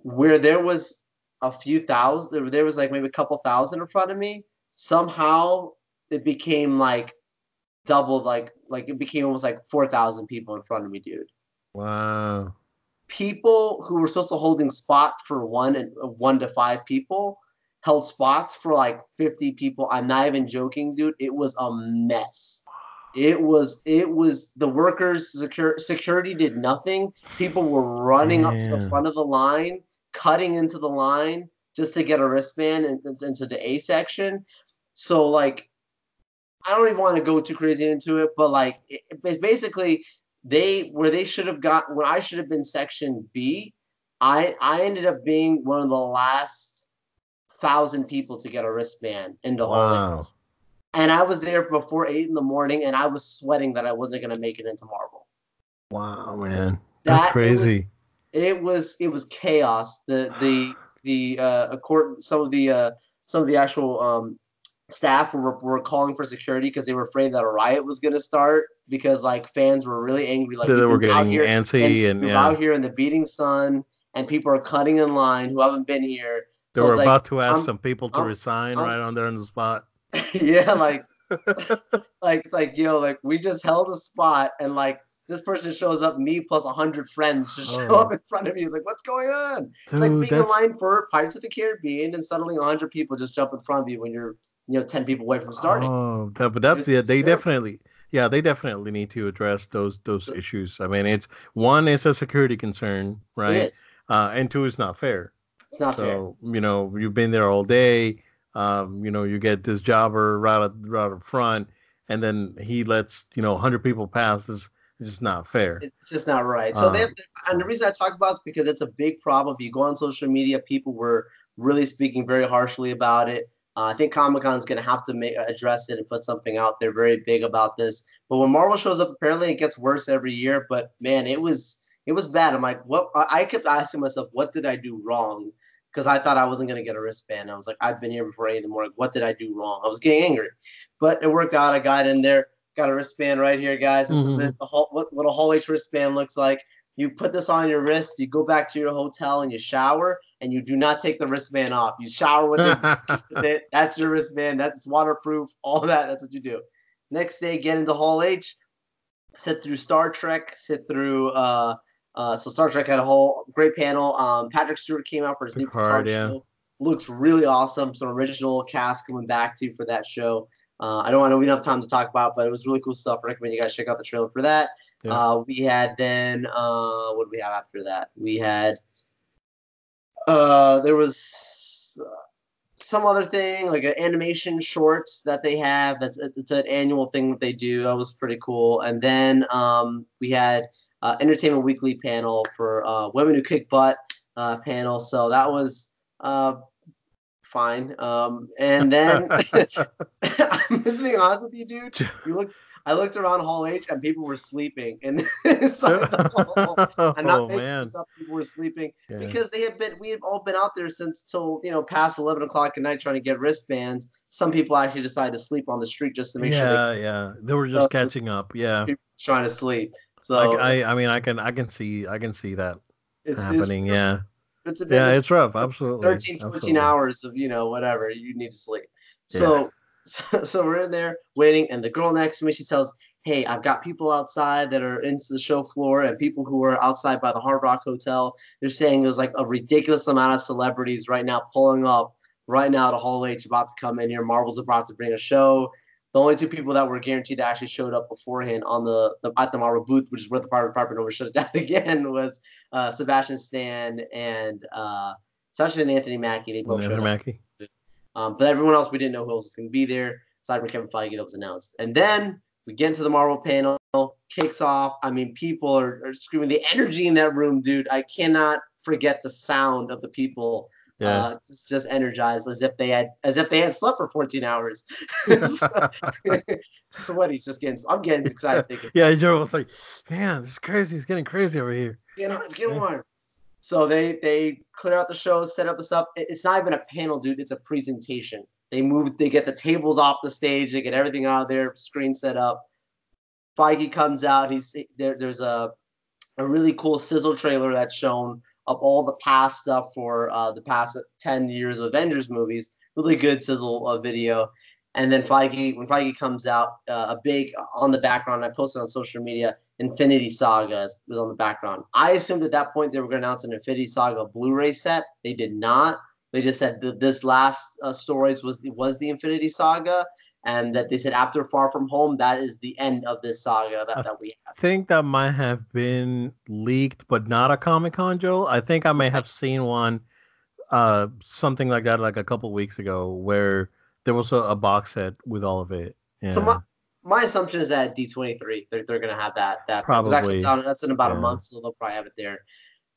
where there was a few thousand, there was like maybe a couple thousand in front of me. Somehow it became like double, like it became almost like 4,000 people in front of me, dude. Wow. People who were supposed to holding spots for 1 to 5 people held spots for like 50 people. I'm not even joking, dude. It was a mess. It was the workers security did nothing. People were running up to the front of the line, cutting into the line just to get a wristband into the A section. So like, I don't even want to go too crazy into it, but like, it basically they should have got when I should have been section B. I ended up being one of the last 1,000 people to get a wristband in the whole. Wow. And I was there before 8 in the morning, and I was sweating that I wasn't going to make it into Marvel. Wow, man, that's crazy. It was chaos. Some of the actual staff were calling for security because they were afraid that a riot was going to start because like fans were really angry. Like they were getting antsy and we're out here in the beating sun, and people are cutting in line who haven't been here. They were about to ask some people to resign right on there on the spot. Yeah, like it's like, like we just held a spot and like this person shows up, me plus 100 friends just show up in front of me. It's like, what's going on? Dude, it's like being in line for Pirates of the Caribbean and suddenly 100 people just jump in front of you when you're 10 people away from starting. Oh, but that's they definitely need to address those issues. I mean, it's a security concern, right? And two, it's not fair. It's not fair. So you've been there all day. You get this jobber right up front, and then he lets 100 people pass. It's just not fair. It's just not right. So and the reason I talk about it is because it's a big problem. If you go on social media, people were really speaking very harshly about it. I think Comic-Con is going to have to address it and put something out there very big about this. But when Marvel shows up, apparently it gets worse every year. But man, it was bad. I'm like, what? I kept asking myself, what did I do wrong? Because I thought I wasn't going to get a wristband. I was like, I've been here before 8 in the morning. What did I do wrong? I was getting angry. But it worked out. I got in there, got a wristband right here, guys. This is what a Hall H wristband looks like. You put this on your wrist, you go back to your hotel and you shower, and you do not take the wristband off. You shower with it. That's your wristband. That's waterproof. All that. That's what you do. Next day, get into Hall H, sit through Star Trek, sit through so Star Trek had a whole great panel. Patrick Stewart came out for his new Picard show. Looks really awesome. Some original cast coming back to for that show. I know we don't have time to talk about, but it was really cool stuff. I recommend you guys check out the trailer for that. Yeah. We had then what did we have after that? We had there was some other thing like an animation shorts that they have. It's an annual thing that they do. That was pretty cool. And then we had Entertainment Weekly panel for Women Who Kick Butt panel. So that was fine. And then I'm just being honest with you, dude. I looked around Hall H and people were sleeping. And I'm not making this up. People were sleeping because we had all been out there since till past 11 o'clock at night trying to get wristbands. Some people actually decided to sleep on the street just to make sure. They were just catching up. Yeah, trying to sleep. So I mean, I can see that happening. It's rough. Absolutely. 13, 14 hours of whatever you need to sleep. So we're in there waiting, and the girl next to me, she tells, "Hey, I've got people outside that are into the show floor, and people who are outside by the Hard Rock Hotel. They're saying there's like a ridiculous amount of celebrities right now pulling up right now to Hall H, about to come in here. Marvel's about to bring a show." The only two people that were guaranteed that actually showed up beforehand on at the Marvel booth, which is where the fire department over shut it down again, was Sebastian Stan and Anthony Mackie. They both showed up. But everyone else, we didn't know who else was going to be there. Aside from Kevin Feige, that was announced. And then we get into the Marvel panel. kicks off. I mean, people are screaming. The energy in that room, dude. I cannot forget the sound of the people. Yeah. Just energized as if they had slept for 14 hours. Sweaty, I'm getting excited thinking. Yeah, Joe was like, man, this is crazy. It's getting crazy over here. It's getting warm. So they clear out the show, set up the stuff. It's not even a panel, dude. It's a presentation. They get the tables off the stage, they get everything out of there, screen set up. Feige comes out. There's a really cool sizzle trailer that's shown of all the past stuff for the past 10 years of Avengers movies. Really good sizzle video. And then when Feige comes out, a big on the background, I posted on social media, Infinity Saga was on the background. I assumed at that point they were going to announce an Infinity Saga Blu-ray set. They did not. They just said that this last stories was the Infinity Saga, and that they said after Far From Home, that is the end of this saga that we have. I think that might have been leaked, but not a Comic-Con, Joel. I think I may have seen one, something like that, like a couple weeks ago, where there was a box set with all of it. Yeah. So my assumption is that D23 they're going to have that probably that's in about a month, so they'll probably have it there.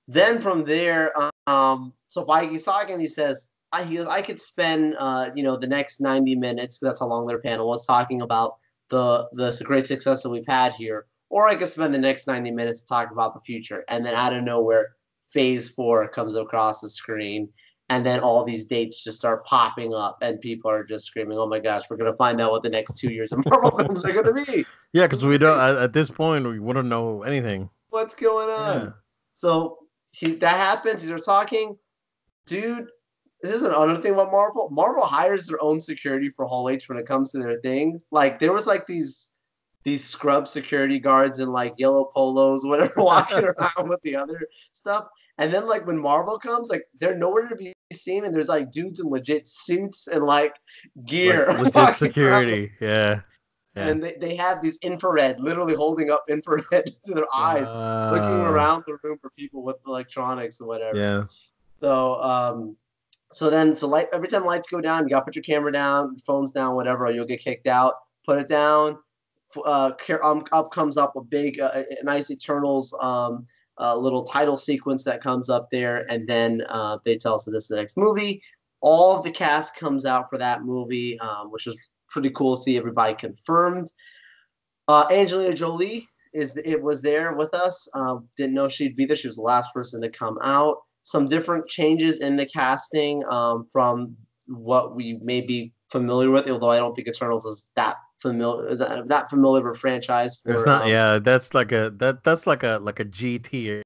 Then from there, so Feige's talking. He says, I could spend the next 90 minutes, because that's how long their panel was, talking about the great success that we've had here, or I could spend the next 90 minutes to talk about the future. And then out of nowhere, Phase 4 comes across the screen. And then all these dates just start popping up, and people are just screaming, "Oh my gosh, we're gonna find out what the next 2 years of Marvel films are gonna be!" Yeah, because we don't at this point we wouldn't know anything. What's going on? Yeah. So that happens. He starts talking, dude. This is another thing about Marvel. Marvel hires their own security for Hall H when it comes to their things. Like there was like these scrub security guards in like yellow polos, whatever, walking around with the other stuff. And then like when Marvel comes, like they're nowhere to be seen, and there's like dudes in legit suits and like gear, like legit security. Yeah. And they have these infrared, literally holding up infrared to their eyes, looking around the room for people with electronics or whatever. Yeah. So every time lights go down, you gotta put your camera down, phone's down, whatever, or you'll get kicked out. Put it down. Up comes up a big, nice Eternals little title sequence that comes up there, and then they tell us that this is the next movie. All of the cast comes out for that movie, which is pretty cool to see everybody confirmed. Angelina Jolie was there with us. Didn't know she'd be there. She was the last person to come out. Some different changes in the casting from what we may be familiar with, although I don't think Eternals is that familiar of a franchise. It's not. Yeah, that's like a G tier.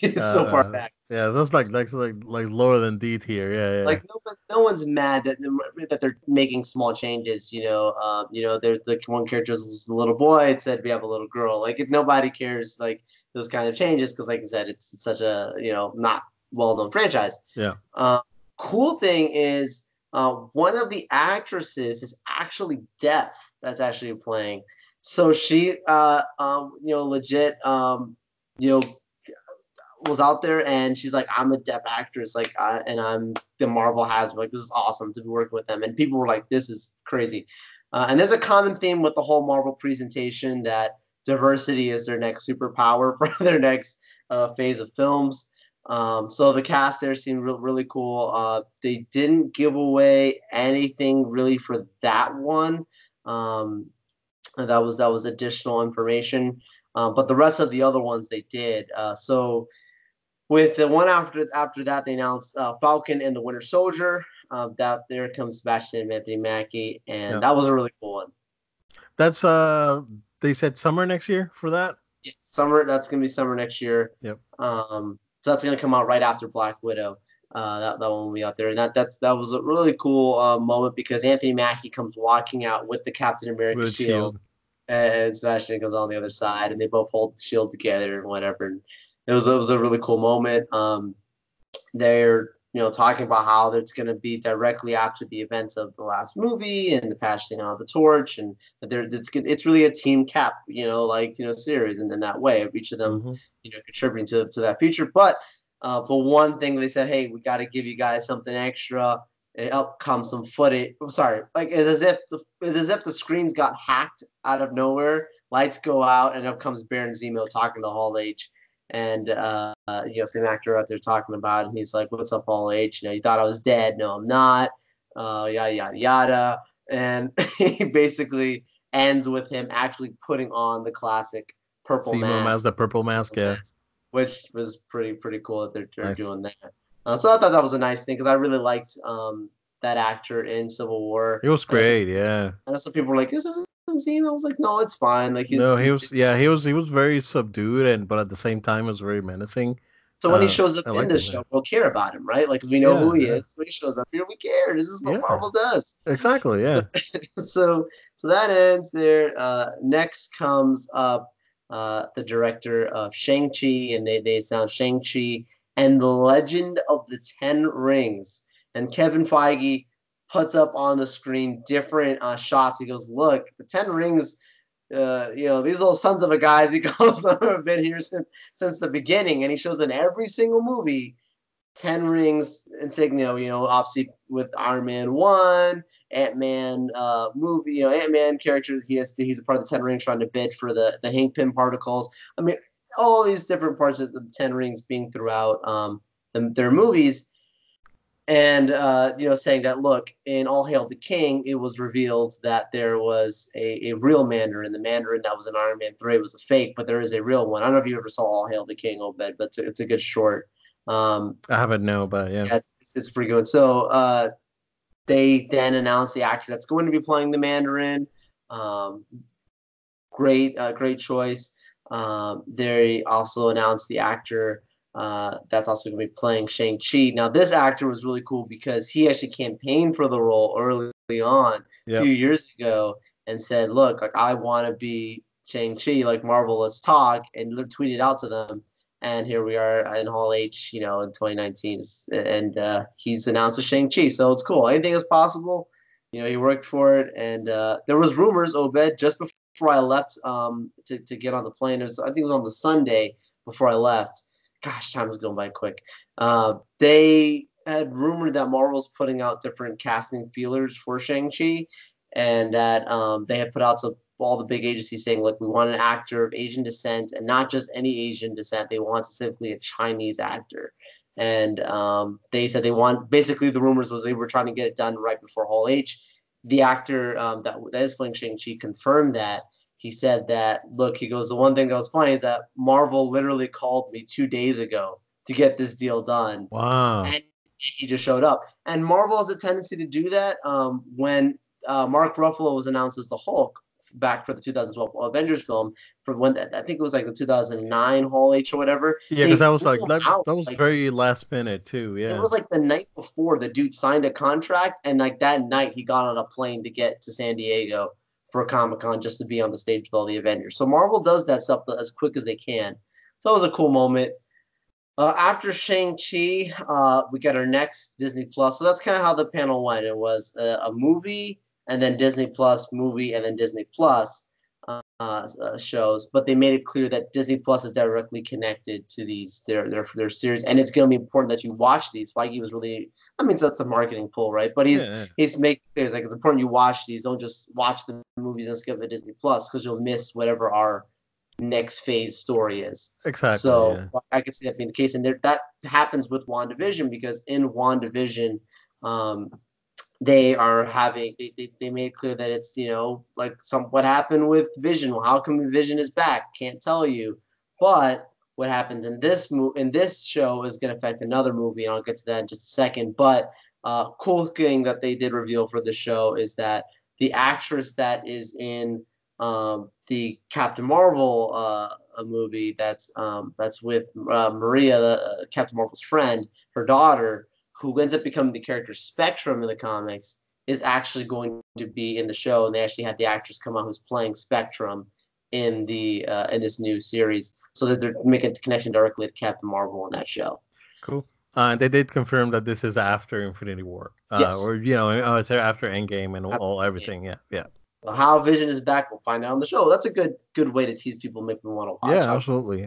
It's so far back. Yeah, that's like lower than D tier. Yeah. Like no one's mad that they're making small changes. There's the one character is a little boy. It said we have a little girl. Like if nobody cares, like those kind of changes, because like I said, it's such a not well known franchise. Yeah. Cool thing is one of the actresses is actually deaf. That's actually playing. So she legit was out there, and she's like, I'm a deaf actress, like and I'm the Marvel has like this is awesome to be working with them, and people were like, this is crazy. And there's a common theme with the whole Marvel presentation that diversity is their next superpower for their next phase of films. So the cast there seemed really cool. They didn't give away anything really for that one. That was additional information. But the rest of the other ones they did. So with the one after that, they announced Falcon and the Winter Soldier. That there comes Sebastian and Anthony Mackie, and that was a really cool one. That's they said summer next year for that. Yeah, summer. That's gonna be summer next year. Yep. So that's gonna come out right after Black Widow. That one will be out there, and that was a really cool moment, because Anthony Mackie comes walking out with the Captain America shield, and Sebastian goes on the other side, and they both hold the shield together and whatever. And it was a really cool moment. They're talking about how it's going to be directly after the events of the last movie and the passing of the torch, and that it's really a team cap, series, and in that way, of each of them, contributing to that future. But for one thing, they said, hey, we got to give you guys something extra. And up comes some footage. Sorry, like it's as if the screens got hacked out of nowhere. Lights go out, and up comes Baron Zemo talking to Hall H. And same actor out there talking about it, and he's like, "What's up, Hall H? You thought I was dead? No, I'm not. Yada yada yada." And he basically ends with him actually putting on the classic purple Zemo has mask, the purple mask, yeah. which was pretty cool that they're Nice. doing that. So I thought that was a nice thing because I really liked that actor in Civil War. It was great, yeah. I know some people were like, "This isn't Zemo." I was like, "No, it's fine." Like, He was very subdued, but at the same time, was very menacing. So when he shows up I in liked this him, show, we'll care about him, right? Like, because we know who he Yeah. is. When he shows up here, we care. This is what Marvel does. Exactly, yeah. So that ends there. Next comes up the director of Shang-Chi, and they sound Shang-Chi and the Legend of the Ten Rings. And Kevin Feige puts up on the screen different shots. He goes, "Look, the Ten Rings, these little sons of a guys," he calls them, have been here since the beginning. And he shows in every single movie 10 rings insignia, obviously with Iron Man 1, Ant-Man movie, Ant-Man character, he's a part of the 10 rings trying to bid for the Hank Pym particles. I mean, all these different parts of the 10 rings being throughout their movies. And, saying that, look, in All Hail the King, it was revealed that there was a real Mandarin. The Mandarin that was in Iron Man 3 was a fake, but there is a real one. I don't know if you ever saw All Hail the King, Obed, but it's a good short. I haven't but yeah. It's pretty good. So they then announced the actor that's going to be playing the Mandarin. Great choice. They also announced the actor that's also going to be playing Shang-Chi. Now, this actor was really cool because he actually campaigned for the role early on a few years ago and said, "Look, like I want to be Shang-Chi, like Marvel, let's talk," and tweeted out to them. And here we are in Hall H, in 2019, and he's announced a Shang-Chi, so it's cool. Anything is possible. He worked for it, and there was rumors, Obed, just before I left to get on the plane. I think it was on the Sunday before I left. Gosh, time was going by quick. They had rumored that Marvel's putting out different casting feelers for Shang-Chi, and that they had put out all the big agencies saying, look, we want an actor of Asian descent, and not just any Asian descent. They want specifically a Chinese actor. And they said they want, basically the rumors was they were trying to get it done right before Hall H. The actor that is playing Shang-Chi confirmed that. He said that, look, he goes, the one thing that was funny is that Marvel literally called me 2 days ago to get this deal done. Wow. And he just showed up. And Marvel has a tendency to do that. When Mark Ruffalo was announced as the Hulk back for the 2012 Avengers film, for when I think it was like the 2009 Hall H or whatever. Yeah, because that was very last minute too. Yeah, it was like the night before the dude signed a contract, and like that night he got on a plane to get to San Diego for Comic-Con just to be on the stage with all the Avengers. So Marvel does that stuff as quick as they can. So it was a cool moment. After Shang-Chi, we got our next Disney Plus. So that's kind of how the panel went. It was a movie, and then Disney Plus, movie, and then Disney Plus shows. But they made it clear that Disney Plus is directly connected to their series, and it's going to be important that you watch these. Feige was really, so that's a marketing pull, right? But he's making clear it's important you watch these. Don't just watch the movies and skip the Disney Plus because you'll miss whatever our next phase story is. Exactly. So I could see that being the case, and that happens with WandaVision because in WandaVision, they are having they made clear that it's like what happened with Vision. Well, how come Vision is back? Can't tell you, but what happens in this show is going to affect another movie, and I'll get to that in just a second. But cool thing that they did reveal for the show is that the actress that is in the Captain Marvel movie that's with Maria, Captain Marvel's friend, her daughter, who ends up becoming the character Spectrum in the comics, is actually going to be in the show, and they actually had the actress come out who's playing Spectrum in in this new series, so that they're making a connection directly to Captain Marvel in that show. Cool. They did confirm that this is after Infinity War, yes. Or it's after Endgame and everything. Yeah. So how Vision is back, we'll find out on the show. That's a good way to tease people, make them want to watch. Yeah, absolutely.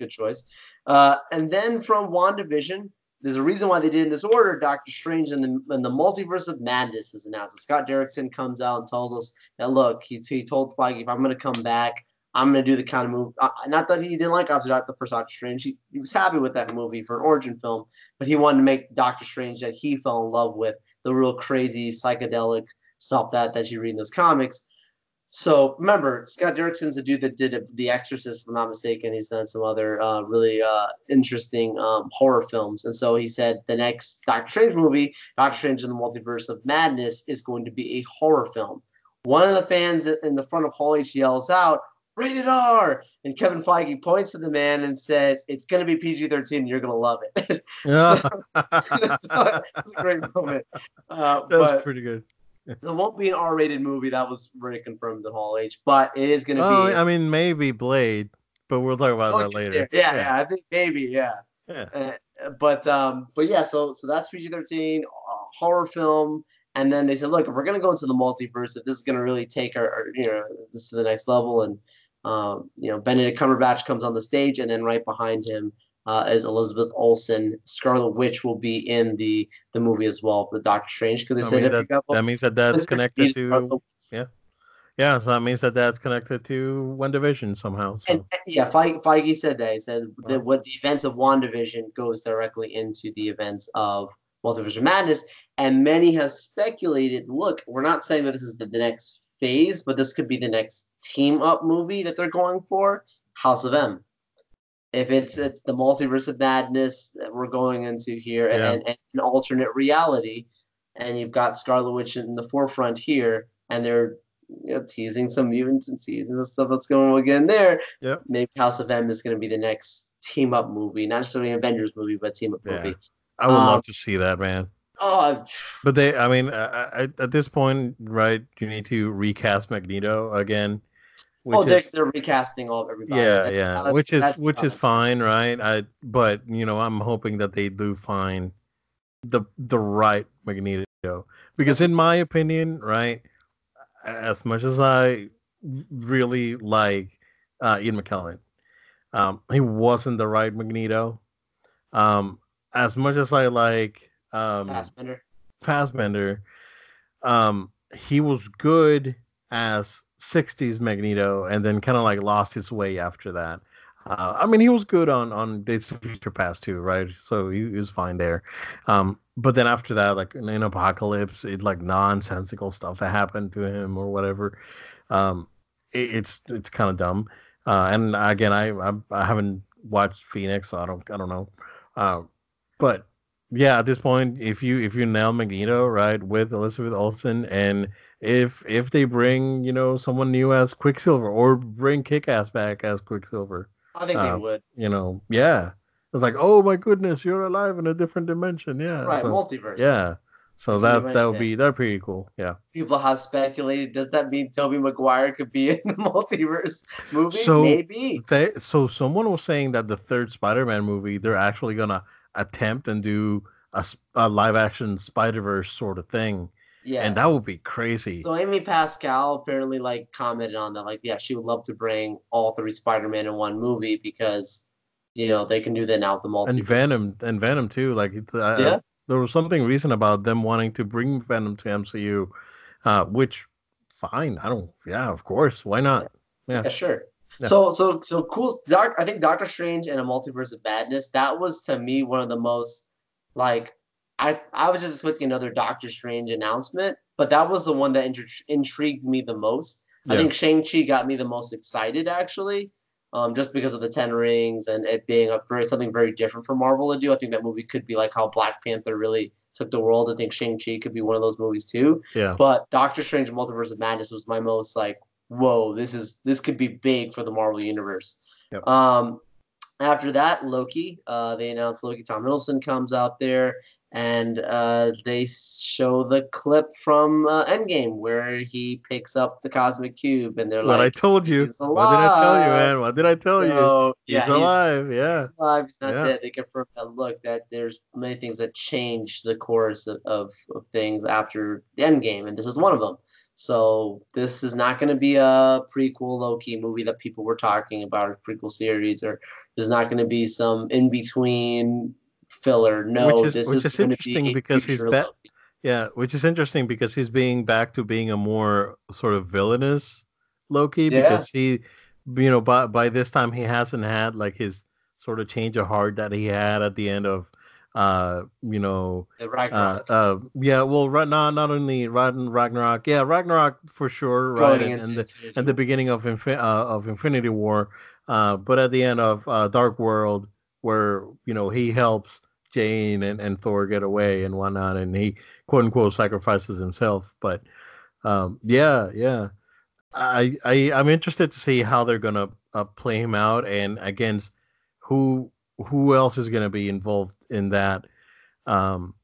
Good choice. And then from WandaVision, there's a reason why they did it in this order. Doctor Strange and the Multiverse of Madness is announced. And Scott Derrickson comes out and tells us that, look, he told Feige, if I'm going to come back, I'm going to do the kind of movie. Not that he didn't like obviously the first Doctor Strange. He was happy with that movie for an origin film, but he wanted to make Doctor Strange that he fell in love with, the real crazy psychedelic stuff that you read in those comics. So remember, Scott Derrickson's the dude that did The Exorcist, if I'm not mistaken. He's done some other really interesting horror films. And so he said the next Doctor Strange movie, Doctor Strange in the Multiverse of Madness, is going to be a horror film. One of the fans in the front of Hall H yells out, "Rated R!" And Kevin Feige points to the man and says, "It's going to be PG-13. You're going to love it." Yeah. So it's a great moment. That's pretty good. There won't be an R-rated movie. That was already confirmed in Hall H, but it is going to be. I mean, maybe Blade, but we'll talk about that later. Yeah, I think maybe, yeah. But yeah, so that's PG-13 horror film, and then they said, look, if we're going to go into the multiverse, if this is going to really take our this to the next level, and Benedict Cumberbatch comes on the stage, and then right behind him is Elizabeth Olsen. Scarlet Witch will be in the movie as well for Doctor Strange, because they said that means that's connected to so that means that's connected to WandaVision somehow. So. And Feige said that. He said that what the events of WandaVision goes directly into the events of Multiverse of Madness, and many have speculated. Look, we're not saying that this is the next phase, but this could be the next team up movie that they're going for. House of M. If it's the Multiverse of Madness that we're going into here, and an alternate reality, and you've got Scarlet Witch in the forefront here, and they're teasing some mutants and teasing the stuff that's going on again there. Yep. Maybe House of M is going to be the next team up movie, not necessarily an Avengers movie, but team up movie. I would love to see that, man. But at this point, right? You need to recast Magneto again. They're recasting all of everybody. Yeah, which is fine, right? But I'm hoping that they do find the right Magneto, because in my opinion, right, as much as I really like Ian McKellen, he wasn't the right Magneto. As much as I like Fassbender, he was good as 60s Magneto, and then kind of like lost his way after that. I mean, he was good on Days of Future Past too, right? So he was fine there. But then after that, like in Apocalypse, it's like nonsensical stuff that happened to him or whatever. It's kind of dumb. And again, I haven't watched Phoenix, so I don't know. But yeah, at this point, if you nail Magneto, right, with Elizabeth Olsen, and if they bring someone new as Quicksilver, or bring Kick-Ass back as Quicksilver, I think they would. It's like, oh my goodness, you're alive in a different dimension. Yeah, right, multiverse. Yeah, so that'd pretty cool. Yeah. People have speculated. Does that mean Tobey Maguire could be in the multiverse movie? So maybe. So someone was saying that the third Spider-Man movie, they're actually gonna attempt and do a live-action Spider-Verse sort of thing. Yeah, and that would be crazy. So Amy Pascal apparently commented on that, she would love to bring all three Spider-Man in one movie, because they can do that now with the multiverse. And Venom too. There was something recent about them wanting to bring Venom to MCU, which fine. Of course, why not? Yeah, sure. Yeah. So cool. I think Doctor Strange and a Multiverse of Madness, that was to me one of the most I was just expecting another Doctor Strange announcement, but that was the one that intrigued me the most. Yeah. I think Shang-Chi got me the most excited, actually, just because of the 10 rings and it being something very different for Marvel to do. I think that movie could be like how Black Panther really took the world. I think Shang-Chi could be one of those movies too. Yeah. But Doctor Strange and Multiverse of Madness was my most whoa, this could be big for the Marvel Universe. Yep. After that, Loki. They announced Loki. Tom Hiddleston comes out there, and they show the clip from Endgame where he picks up the Cosmic Cube, and they're what I told you. What did I tell you, man? What did I tell you? He's alive. He's alive. He's not dead. They confirm that there's many things that changed the course of things after the Endgame, and this is one of them. So this is not going to be a prequel Loki movie that people were talking about, or prequel series, or there's not going to be some in-between filler. No, this which is is going to be interesting a because future Loki. yeah, which is interesting because he's being back to being a more sort of villainous Loki Yeah, because he, you know, by this time he hasn't had like his sort of change of heart that he had at the end of, you know, the Ragnarok yeah, well, right now not only Ragnarok, yeah, Ragnarok for sure, right, going into and Infinity the War. beginning of Infinity War, but at the end of Dark World where you know he helps Jane and Thor get away and whatnot, and he quote unquote sacrifices himself. But yeah, yeah, I'm interested to see how they're gonna play him out and against who who else is gonna be involved um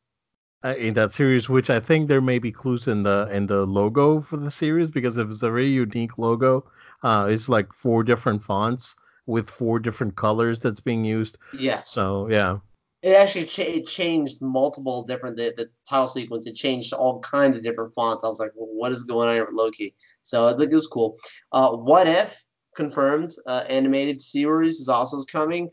in that series, which I think there may be clues in the logo for the series because if it's a very unique logo, it's like four different fonts with four different colors that's being used. Yes. So yeah, It actually it changed multiple different the title sequence. It changed all kinds of different fonts. I was like, well, what is going on here with Loki? So I think it was cool. What If confirmed animated series is also coming.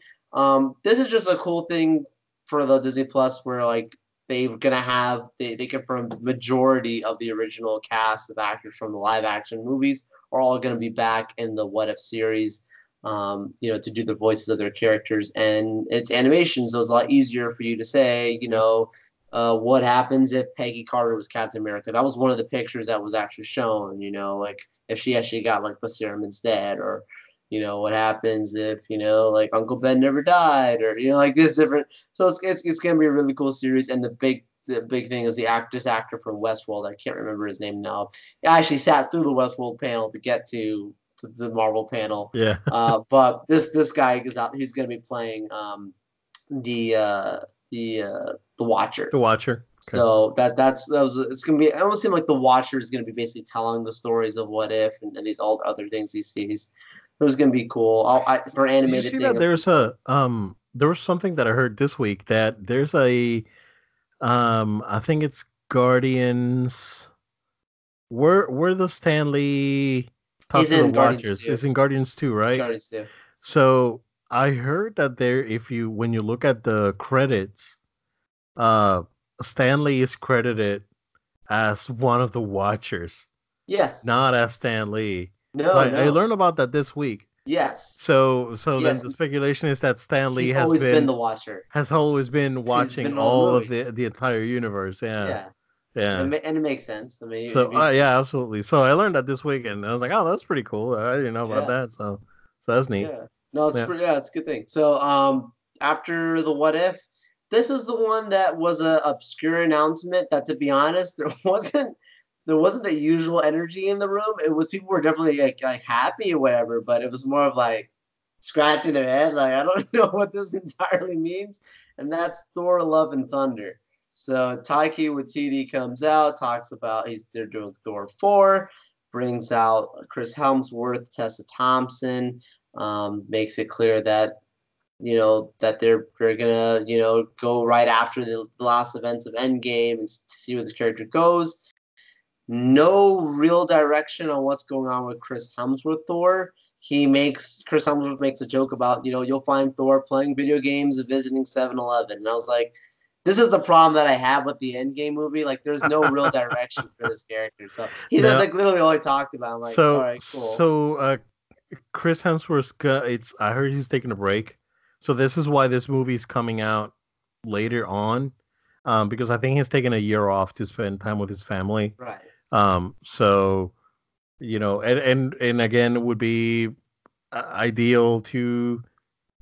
This is just a cool thing for the Disney Plus where like they're gonna have they confirmed the majority of the original cast of actors from the live action movies are all gonna be back in the What If series, to do the voices of their characters. And it's animation, so it's a lot easier for you to say, what happens if Peggy Carter was Captain America? That was one of the pictures that was actually shown, like if she actually got like the serum instead, or what happens if like Uncle Ben never died, or like this different. So it's gonna be a really cool series, and the big thing is this actor from Westworld. I can't remember his name now. I actually sat through the Westworld panel to get to the Marvel panel. yeah. But this guy is out. He's going to be playing the uh, the Watcher. The Watcher. Okay. So it's going to be. It almost seems like the Watcher is going to be basically telling the stories of What If and these all other things he sees. It was going to be cool. For an Did you animated see thing, that it's gonna there's be fun. a there was something that I heard this week that there's a I think it's Guardians where the Stanley talks He's to the in Guardians Watchers 2. is in Guardians 2, He's right? Guardians 2. So I heard that there if you when you look at the credits, uh Stanley is credited as one of the Watchers, Yes. not as Stan Lee. So No. I No. learned about that this week. Yes. So then Yes. the speculation is that Stan Lee He's always been the Watcher. has always been He's been watching in all the all of movies. the entire universe. Yeah, Yeah. yeah. And it makes sense. I mean, So if you, yeah, absolutely. So I learned that this weekend. And I was like, oh, that's pretty cool. I didn't know about yeah. that. So that's neat. Yeah. No, it's Yeah. pretty. Yeah, it's a good thing. So, after the What If, this is the one that was a obscure announcement. That, to be honest, there wasn't the usual energy in the room. It was people were definitely like happy or whatever, but it was more of like scratching their head, like I don't know what this entirely means. And that's Thor: Love and Thunder. So Taiki Waititi comes out, talks about they're doing Thor 4, brings out Chris Helmsworth, Tessa Thompson, makes it clear that that they're gonna go right after the last events of Endgame and see where this character goes. No real direction on what's going on with Chris Hemsworth Thor. Chris Hemsworth makes a joke about you'll find Thor playing video games and visiting 7-Eleven, and I was like, this is the problem that I have with the Endgame movie. Like, there's no real direction for this character. So that's Now, like literally all I talked about. I'm like, all right, cool. Chris Hemsworth's it's I heard he's taking a break. So this is why this movie's coming out later on. Because I think he's taking a year off to spend time with his family. Right. So and again, it would be ideal to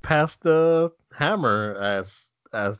pass the hammer as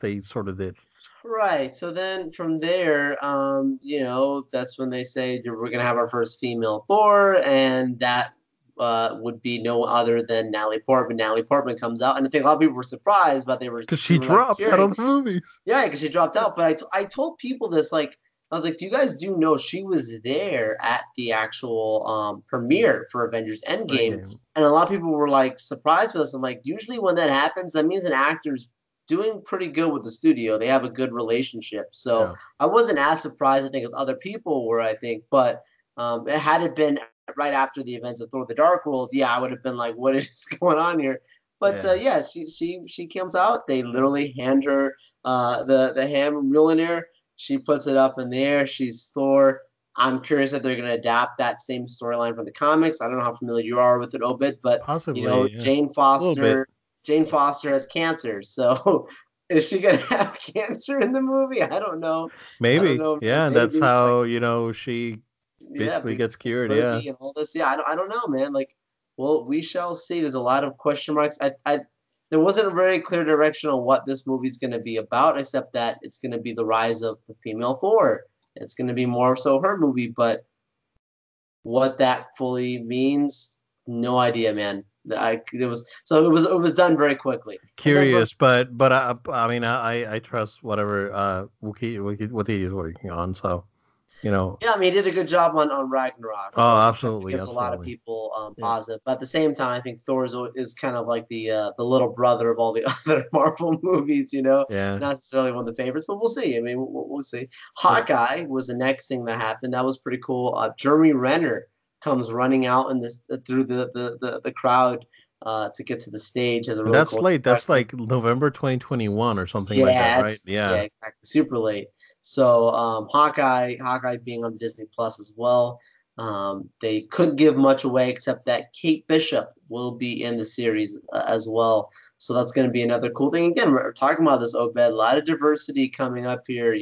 they sort of did. Right. So then from there, that's when they say we're gonna have our first female Thor, and that would be no other than Natalie Portman. Natalie Portman comes out, and I think a lot of people were surprised, but Because they she were like dropped out cheering. of the movies. Yeah, because she dropped out. But I told people this, like, I was like, do you guys know she was there at the actual premiere for Avengers Endgame? Endgame. And a lot of people were like surprised with us. I'm like, usually when that happens, that means an actor's doing pretty good with the studio. They have a good relationship. So Yeah. I wasn't as surprised, I think, as other people were, I think. But had it been right after the events of Thor: The Dark World, yeah, I would have been like, what is going on here? But Yeah. she comes out. They literally hand her the Hammer Mjolnir. She puts it up in the air. She's Thor. I'm curious if they're going to adapt that same storyline from the comics. I don't know how familiar you are with it, Obit, but Possibly, yeah. Jane A little bit. Foster has cancer, so is she going to have cancer in the movie? I don't know. I don't Maybe. know, man. Yeah, that's Maybe like how, she yeah, basically gets cured. Yeah. Burbee and all this. Yeah, I don't know, man. Like, well, we shall see. There's a lot of question marks. There wasn't a very clear direction on what this movie's going to be about, except that it's going to be the rise of the female Thor. It's going to be more so her movie, but what that fully means, no idea, man. It was done very quickly, and then Curious, but I mean I trust whatever what he is working on. So, you know. yeah, I mean, he did a good job on Ragnarok, Oh, so that absolutely, gives a lot of absolutely. people Yeah. positive. But at the same time, I think Thor is kind of like the little brother of all the other Marvel movies, Yeah. not necessarily one of the favorites, but we'll see. I mean, we'll see. Yeah. Hawkeye was the next thing that happened. That was pretty cool. Jeremy Renner comes running out in this through the crowd to get to the stage. Has a And really that's cool late. That's expression. like November 2021 or something like that, Yeah, right? it's yeah, Yeah. exactly. Super late. So Hawkeye being on Disney Plus as well. They couldn't give much away except that Kate Bishop will be in the series as well. So that's going to be another cool thing. Again, we're talking about this Obed. A lot of diversity coming up here.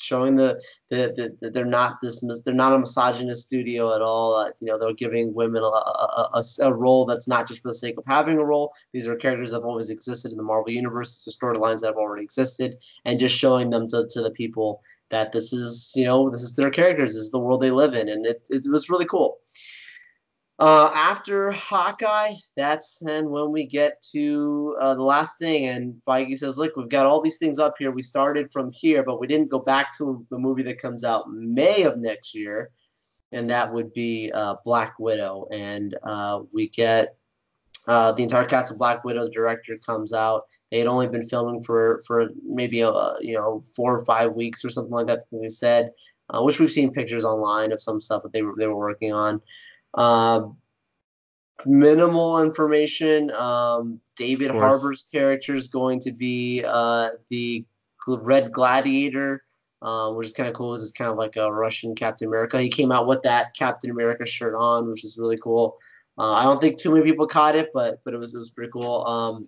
Showing they're not a misogynist studio at all. They're giving women a role that's not just for the sake of having a role. These are characters that have always existed in the Marvel universe. These are storylines that have already existed, and just showing them to the people that this is their characters. This is the world they live in, and it was really cool. After Hawkeye, that's then when we get to the last thing. And Feige says, look, we've got all these things up here. We started from here, but we didn't go back to the movie that comes out May of next year. And that would be Black Widow. And we get the entire cast of Black Widow. The director comes out. They had only been filming for maybe 4 or 5 weeks or something like that. They said, which we've seen pictures online of some stuff that they were working on. Uh, Minimal information. Of David course. Harbour's character is going to be the Red Gladiator, which is kind of cool. It's kind of like a Russian Captain America. He came out with that Captain America shirt on, which is really cool. I don't think too many people caught it, but it was pretty cool.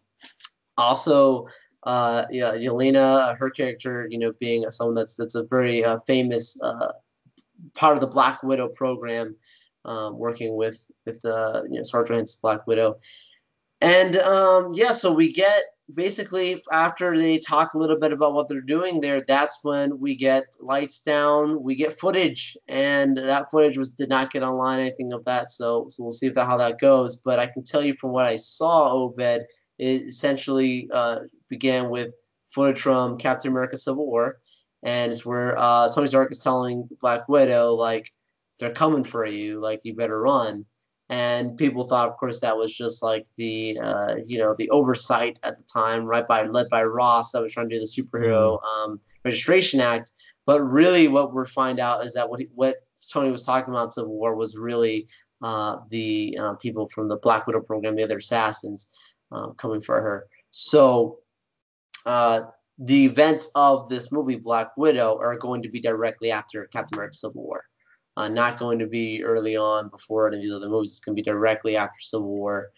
Also, yeah, Yelena, her character, being someone that's a very famous part of the Black Widow program, working with Scarlett Johansson's Black Widow. And yeah, so we get basically after they talk a little bit about what they're doing there, that's when we get lights down, we get footage, and that footage did not get online, anything of that. So we'll see how that goes. But I can tell you from what I saw, Obed, it essentially began with footage from Captain America: Civil War, and it's where Tony Stark is telling Black Widow like they're coming for you, like you better run. And people thought, of course, that was just like the oversight at the time, led by Ross, that was trying to do the Mm. superhero registration act. But really, what we find out is that what Tony was talking about in Civil War was really the people from the Black Widow program, the other assassins, coming for her. So uh, the events of this movie, Black Widow, are going to be directly after Captain America: Civil War. Not going to be early on before any of the other movies. It's going to be directly after Civil War.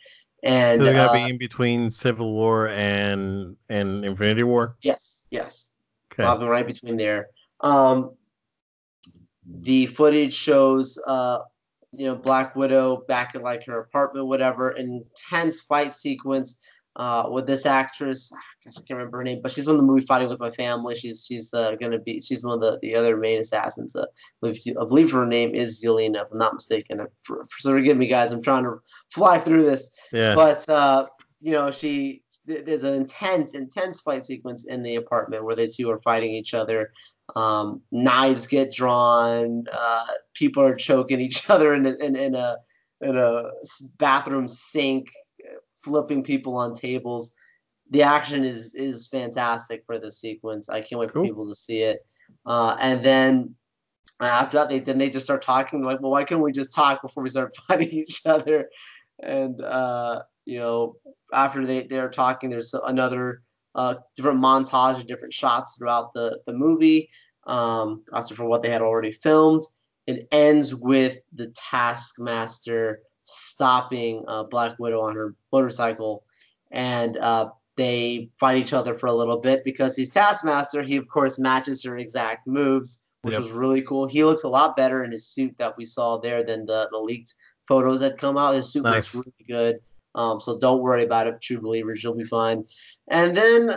So And they're gonna be in between Civil War and Infinity War. yes, yes, Okay. bobbing right between there. Um, the footage shows, Black Widow back in like her apartment, whatever. Intense fight sequence with this actress. Gosh, I can't remember her name, but she's on the movie Fighting with My Family. She's she's one of the other main assassins. I believe her name is Zelina, if I'm not mistaken. So forgive me, guys. I'm trying to fly through this, Yeah. but there's an intense fight sequence in the apartment where the two are fighting each other. Knives get drawn. People are choking each other in a bathroom sink, flipping people on tables. The action is fantastic for this sequence. I can't wait for Cool. people to see it. And then after that, they just start talking like, well, why couldn't we just talk before we start fighting each other? And after they're talking, there's another different montage of different shots throughout the movie, also for what they had already filmed. It ends with the Taskmaster stopping Black Widow on her motorcycle, and they fight each other for a little bit because he's Taskmaster. He, of course, matches her exact moves, which was really cool. He looks a lot better in his suit that we saw there than the leaked photos that come out. His suit looks really good. So don't worry about it, true believers. You'll be fine. And then,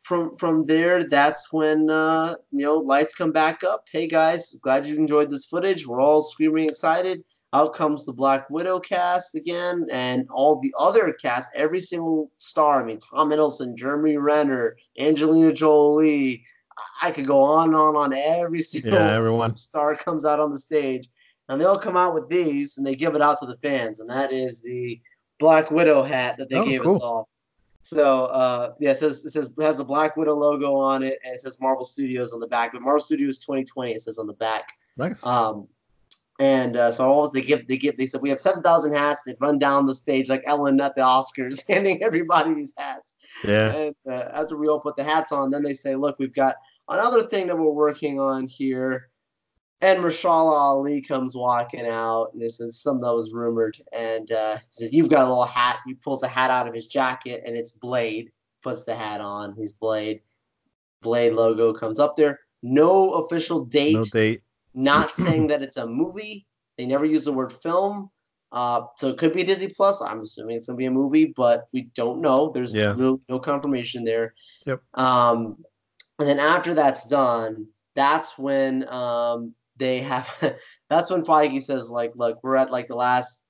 from there, that's when, lights come back up. Hey, guys, glad you enjoyed this footage. We're all screaming excited. Out comes the Black Widow cast again, and all the other cast, every single star. I mean, Tom Hiddleston, Jeremy Renner, Angelina Jolie. I could go on and on. Every single star comes out on the stage, and they all come out with these, and they give it out to the fans, and that is the Black Widow hat that they gave us all. So, it has the Black Widow logo on it, and it says Marvel Studios on the back. But Marvel Studios 2020, it says on the back. Nice. So they said we have 7,000 hats. They run down the stage like Ellen at the Oscars, handing everybody these hats. Yeah. And after we all put the hats on, then they say, look, we've got another thing that we're working on here. And Mahershala Ali comes walking out, and this is something that was rumored. And he says, "You've got a little hat." He pulls a hat out of his jacket, and it's Blade. Puts the hat on. He's Blade. Blade logo comes up there. No official date. No date. Not saying that it's a movie. They never use the word film. So it could be Disney Plus. I'm assuming it's going to be a movie, but we don't know. There's no confirmation there. Yep. And then after that's done, that's when that's when Feige says, like, look, we're at like the last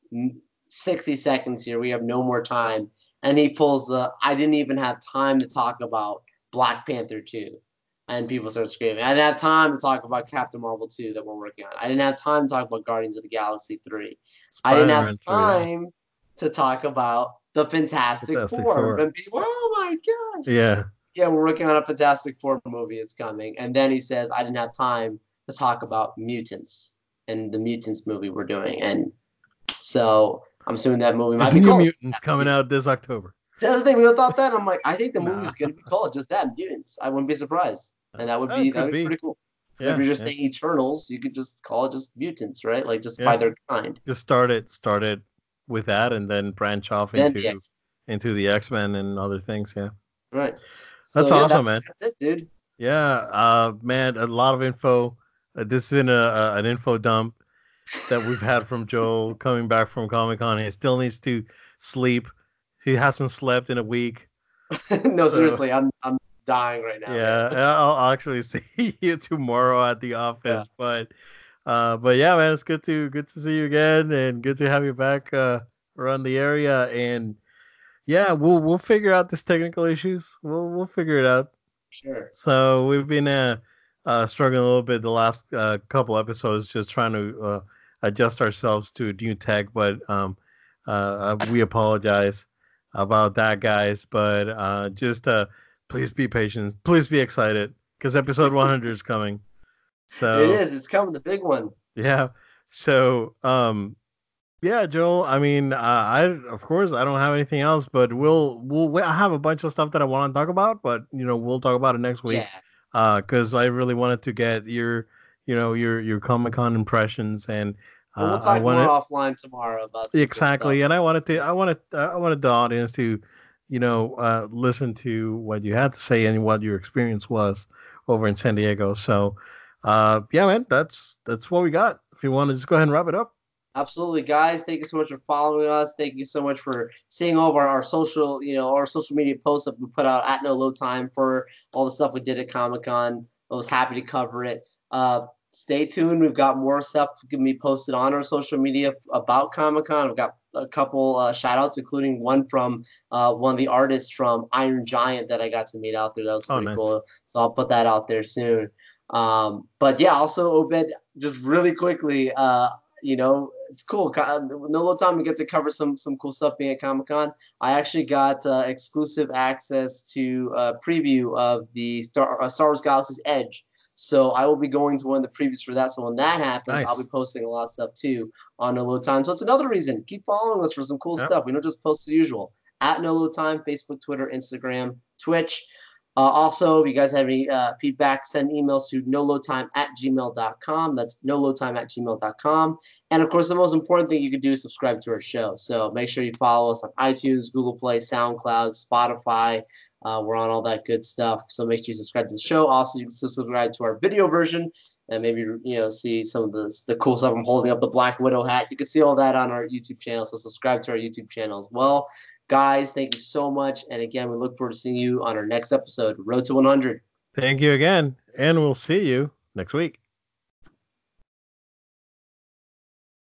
60 seconds here. We have no more time. And he pulls I didn't even have time to talk about Black Panther 2. And people start screaming. I didn't have time to talk about Captain Marvel 2 that we're working on. I didn't have time to talk about Guardians of the Galaxy 3. I didn't have time to talk about the Fantastic Four. And people, oh my gosh. Yeah. Yeah, we're working on a Fantastic Four movie. It's coming. And then he says, I didn't have time to talk about mutants and the Mutants movie we're doing. And so I'm assuming that movie might be New called Mutants coming out this October. So that's the thing. We thought that. I'm like, I think the movie's going to be called just that, Mutants. I wouldn't be surprised. And that would be pretty cool. Yeah, if you're just saying Eternals, you could just call it just Mutants, right? Like just by their kind. Just start it with that, and then branch off into the X-Men and other things. Yeah. Right. That's awesome, man. That's it, dude. Yeah. Man, a lot of info. This has been an info dump that we've had from Joel coming back from Comic-Con. He still needs to sleep. He hasn't slept in a week. No, seriously, I'm dying right now. Yeah, I'll actually see you tomorrow at the office. Yeah. But yeah, man, it's good to see you again, and good to have you back around the area. And yeah, we'll figure out these technical issues. We'll figure it out. Sure. So we've been struggling a little bit the last couple episodes, just trying to adjust ourselves to new tech. But we apologize about that, guys. But just please be patient. Please be excited, because episode 100 is coming. So it is. It's coming, the big one. Yeah. So, yeah, Joel. I mean, of course I don't have anything else, but I have a bunch of stuff that I want to talk about, but we'll talk about it next week. Yeah. Because I really wanted to get your Comic-Con impressions, and we'll talk more offline tomorrow about exactly. And I wanted the audience to listen to what you had to say and what your experience was over in San Diego. So, yeah, man, that's what we got. If you want to just go ahead and wrap it up. Absolutely, guys. Thank you so much for following us. Thank you so much for seeing all of our social, our social media posts that we put out at No Load Time for all the stuff we did at Comic-Con. I was happy to cover it. Stay tuned. We've got more stuff going to be posted on our social media about Comic-Con. We've got a couple shout-outs, including one from one of the artists from Iron Giant that I got to meet out there. That was pretty cool. So I'll put that out there soon. But yeah, also Obed, just really quickly, it's cool. No Load Time, we get to cover some cool stuff being at Comic-Con. I actually got exclusive access to a preview of the Star Wars Galaxy's Edge. So I will be going to one of the previews for that. So when that happens, I'll be posting a lot of stuff too on No Load Time. So it's another reason. Keep following us for some cool stuff. We don't just post the usual. at No Load Time, Facebook, Twitter, Instagram, Twitch. Also, if you guys have any feedback, send emails to noloadtime@gmail.com. That's noloadtime@gmail.com. And of course, the most important thing you can do is subscribe to our show. So make sure you follow us on iTunes, Google Play, SoundCloud, Spotify. We're on all that good stuff. So make sure you subscribe to the show. Also, you can subscribe to our video version and maybe see some of the cool stuff. I'm holding up the Black Widow hat. You can see all that on our YouTube channel. So subscribe to our YouTube channel as well. Guys, thank you so much. And again, we look forward to seeing you on our next episode, Road to 100. Thank you again, and we'll see you next week.